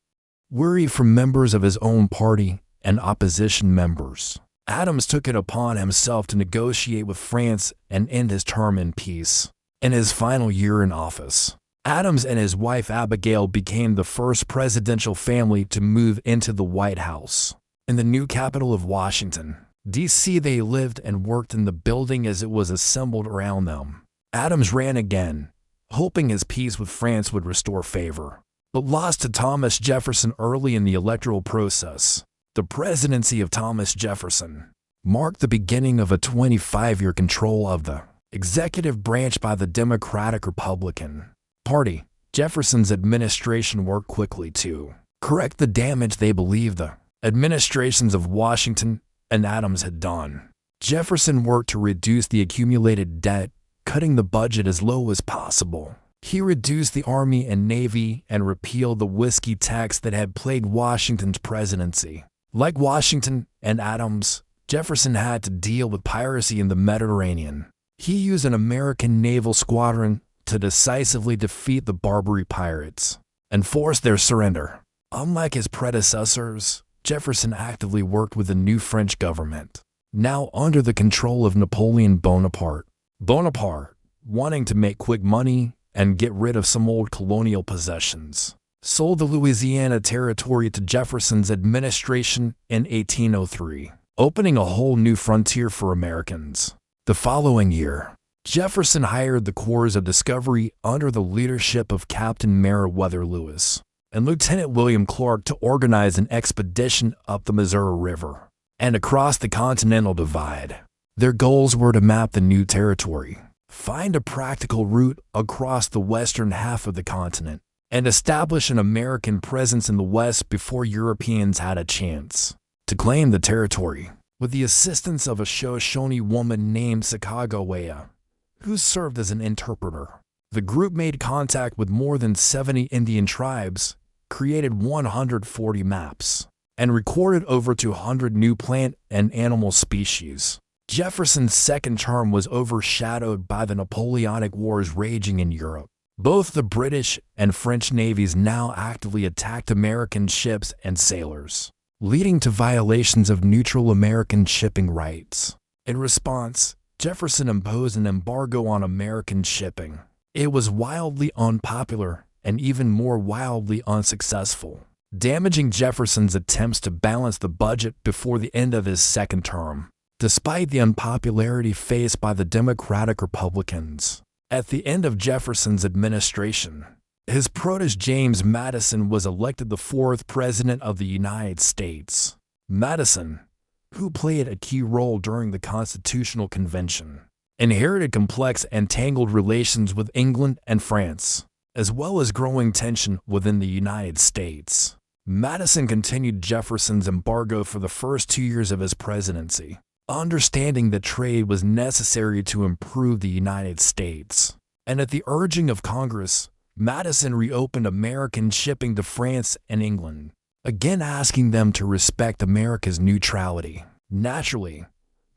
A: Weary from members of his own party and opposition members, Adams took it upon himself to negotiate with France and end his term in peace. In his final year in office, Adams and his wife Abigail became the first presidential family to move into the White House. In the new capital of Washington, D.C., they lived and worked in the building as it was assembled around them. Adams ran again, hoping his peace with France would restore favor, but lost to Thomas Jefferson early in the electoral process. The presidency of Thomas Jefferson marked the beginning of a 25-year control of the executive branch by the Democratic-Republican Party. Jefferson's administration worked quickly to correct the damage they believed the administrations of Washington and Adams had done. Jefferson worked to reduce the accumulated debt, cutting the budget as low as possible. He reduced the Army and Navy and repealed the whiskey tax that had plagued Washington's presidency. Like Washington and Adams, Jefferson had to deal with piracy in the Mediterranean. He used an American naval squadron to decisively defeat the Barbary pirates and force their surrender. Unlike his predecessors, Jefferson actively worked with the new French government, now under the control of Napoleon Bonaparte. Bonaparte, wanting to make quick money and get rid of some old colonial possessions, sold the Louisiana Territory to Jefferson's administration in 1803, opening a whole new frontier for Americans. The following year, Jefferson hired the Corps of Discovery under the leadership of Captain Meriwether Lewis and Lieutenant William Clark to organize an expedition up the Missouri River and across the Continental Divide. Their goals were to map the new territory, find a practical route across the western half of the continent, and establish an American presence in the West before Europeans had a chance to claim the territory. With the assistance of a Shoshone woman named Sacagawea, who served as an interpreter, the group made contact with more than 70 Indian tribes, created 140 maps, and recorded over 200 new plant and animal species. Jefferson's second term was overshadowed by the Napoleonic Wars raging in Europe. Both the British and French navies now actively attacked American ships and sailors, leading to violations of neutral American shipping rights. In response, Jefferson imposed an embargo on American shipping. It was wildly unpopular and even more wildly unsuccessful, damaging Jefferson's attempts to balance the budget before the end of his second term. Despite the unpopularity faced by the Democratic Republicans, at the end of Jefferson's administration, his protege James Madison was elected the fourth President of the United States. Madison, who played a key role during the Constitutional Convention, inherited complex and tangled relations with England and France, as well as growing tension within the United States. Madison continued Jefferson's embargo for the first 2 years of his presidency, understanding that trade was necessary to improve the United States. And at the urging of Congress, Madison reopened American shipping to France and England, again asking them to respect America's neutrality. Naturally,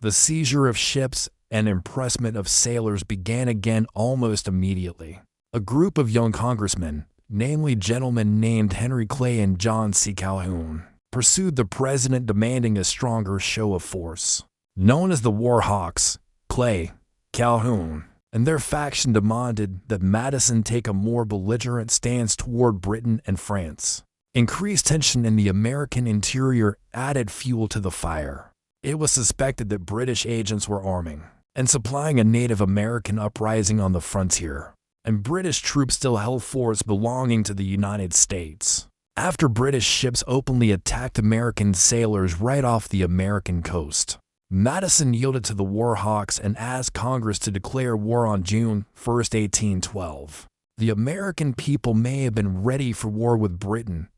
A: the seizure of ships and impressment of sailors began again almost immediately. A group of young congressmen, namely gentlemen named Henry Clay and John C. Calhoun, pursued the president demanding a stronger show of force. Known as the War Hawks, Clay, Calhoun, and their faction demanded that Madison take a more belligerent stance toward Britain and France. Increased tension in the American interior added fuel to the fire. It was suspected that British agents were arming and supplying a Native American uprising on the frontier, and British troops still held forts belonging to the United States. After British ships openly attacked American sailors right off the American coast, Madison yielded to the War Hawks and asked Congress to declare war on June 1, 1812. The American people may have been ready for war with Britain,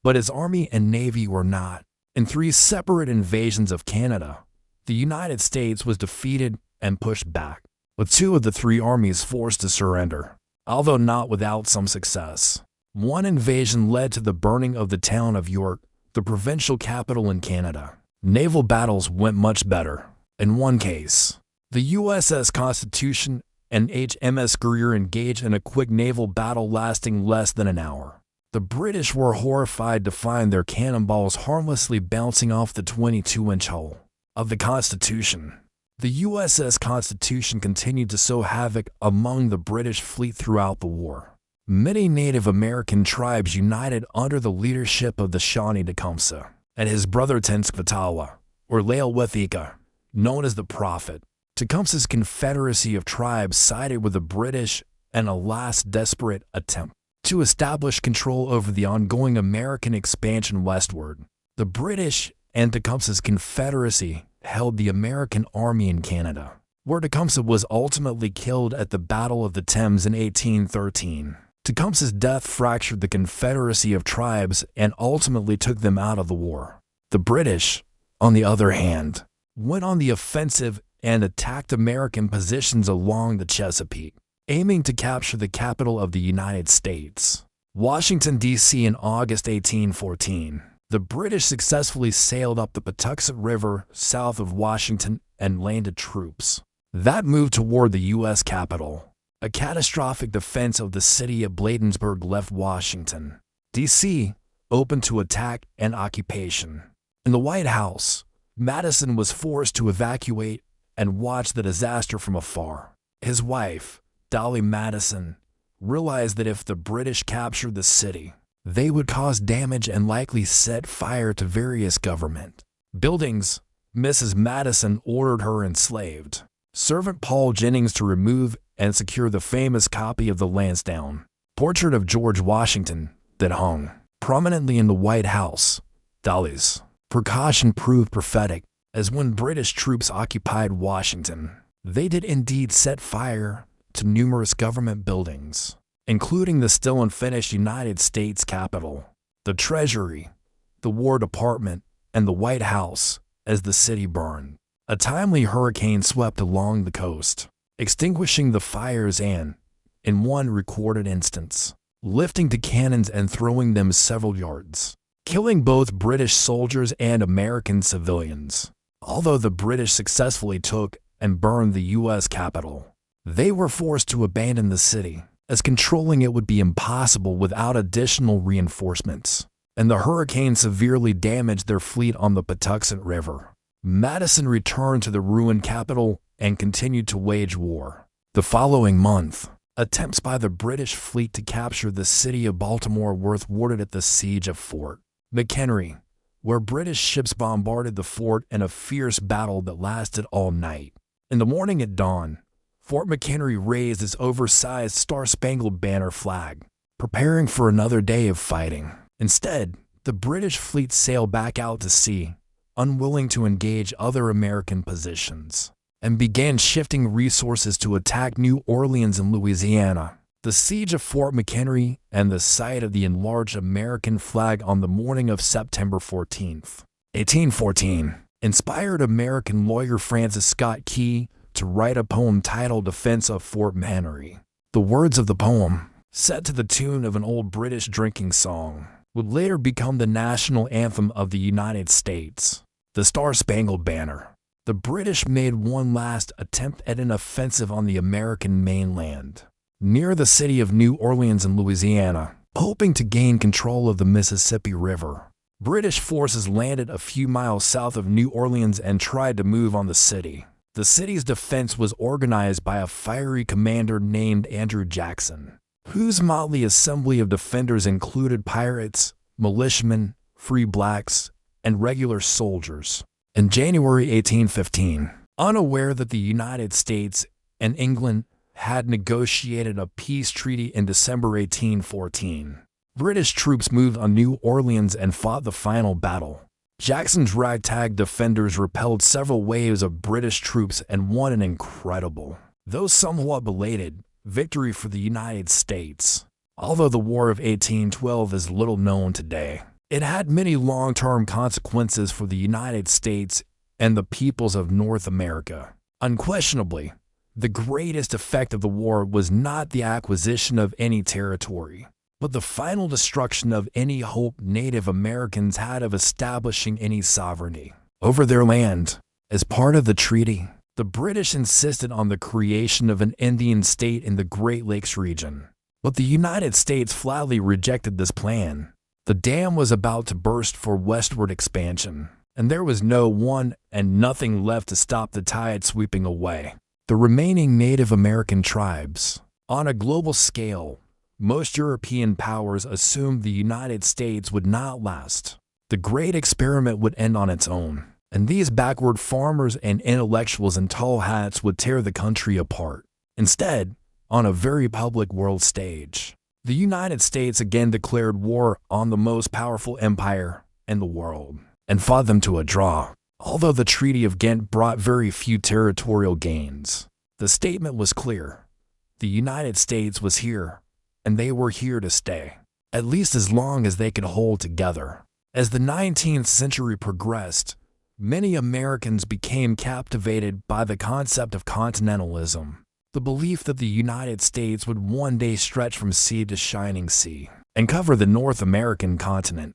A: but his army and navy were not. In 3 separate invasions of Canada, the United States was defeated and pushed back, with 2 of the 3 armies forced to surrender, although not without some success. One invasion led to the burning of the town of York, the provincial capital in Canada. Naval battles went much better. In one case, the USS Constitution and HMS Greer engaged in a quick naval battle lasting less than an hour. The British were horrified to find their cannonballs harmlessly bouncing off the 22-inch hull of the Constitution. The USS Constitution continued to sow havoc among the British fleet throughout the war. Many Native American tribes united under the leadership of the Shawnee Tecumseh and his brother Tenskwatawa, or Le'elwethika, known as the Prophet. Tecumseh's confederacy of tribes sided with the British in a last desperate attempt to establish control over the ongoing American expansion westward. The British and Tecumseh's confederacy held the American army in Canada, where Tecumseh was ultimately killed at the Battle of the Thames in 1813. Tecumseh's death fractured the confederacy of tribes and ultimately took them out of the war. The British, on the other hand, went on the offensive and attacked American positions along the Chesapeake, aiming to capture the capital of the United States, Washington, D.C. in August 1814. The British successfully sailed up the Patuxent River south of Washington and landed troops that moved toward the U.S. Capitol. A catastrophic defense of the city of Bladensburg left Washington, D.C., open to attack and occupation. In the White House, Madison was forced to evacuate and watch the disaster from afar. His wife, Dolly Madison, realized that if the British captured the city, they would cause damage and likely set fire to various government buildings. Mrs. Madison ordered her enslaved servant Paul Jennings to remove and secure the famous copy of the Lansdowne portrait of George Washington that hung prominently in the White House. Dolly's precaution proved prophetic, as when British troops occupied Washington, they did indeed set fire to numerous government buildings, including the still unfinished United States Capitol, the Treasury, the War Department, and the White House, as the city burned. A timely hurricane swept along the coast, extinguishing the fires and, in one recorded instance, lifting to cannons and throwing them several yards, killing both British soldiers and American civilians. Although the British successfully took and burned the U.S. capital, they were forced to abandon the city, as controlling it would be impossible without additional reinforcements, and the hurricane severely damaged their fleet on the Patuxent River. Madison returned to the ruined capital and continued to wage war. The following month, attempts by the British fleet to capture the city of Baltimore were thwarted at the siege of Fort McHenry, where British ships bombarded the fort in a fierce battle that lasted all night. In the morning at dawn, Fort McHenry raised its oversized Star-Spangled Banner flag, preparing for another day of fighting. Instead, the British fleet sailed back out to sea, unwilling to engage other American positions, and began shifting resources to attack New Orleans and Louisiana. The siege of Fort McHenry and the sight of the enlarged American flag on the morning of September 14, 1814, inspired American lawyer Francis Scott Key to write a poem titled Defense of Fort McHenry. The words of the poem, set to the tune of an old British drinking song, would later become the national anthem of the United States, the Star-Spangled Banner. The British made one last attempt at an offensive on the American mainland, near the city of New Orleans in Louisiana, hoping to gain control of the Mississippi River. British forces landed a few miles south of New Orleans and tried to move on the city. The city's defense was organized by a fiery commander named Andrew Jackson, whose motley assembly of defenders included pirates, militiamen, free blacks, and regular soldiers. In January 1815, unaware that the United States and England had negotiated a peace treaty in December 1814, British troops moved on New Orleans and fought the final battle. Jackson's ragtag defenders repelled several waves of British troops and won an incredible, though somewhat belated, victory for the United States. Although the War of 1812 is little known today, it had many long-term consequences for the United States and the peoples of North America. Unquestionably, the greatest effect of the war was not the acquisition of any territory, but the final destruction of any hope Native Americans had of establishing any sovereignty over their land. As part of the treaty, the British insisted on the creation of an Indian state in the Great Lakes region, but the United States flatly rejected this plan. The dam was about to burst for westward expansion, and there was no one and nothing left to stop the tide sweeping away the remaining Native American tribes. On a global scale, most European powers assumed the United States would not last. The great experiment would end on its own, and these backward farmers and intellectuals in tall hats would tear the country apart. Instead, on a very public world stage, the United States again declared war on the most powerful empire in the world and fought them to a draw. Although the Treaty of Ghent brought very few territorial gains, the statement was clear. The United States was here, and they were here to stay, at least as long as they could hold together. As the 19th century progressed, many Americans became captivated by the concept of continentalism, the belief that the United States would one day stretch from sea to shining sea and cover the North American continent.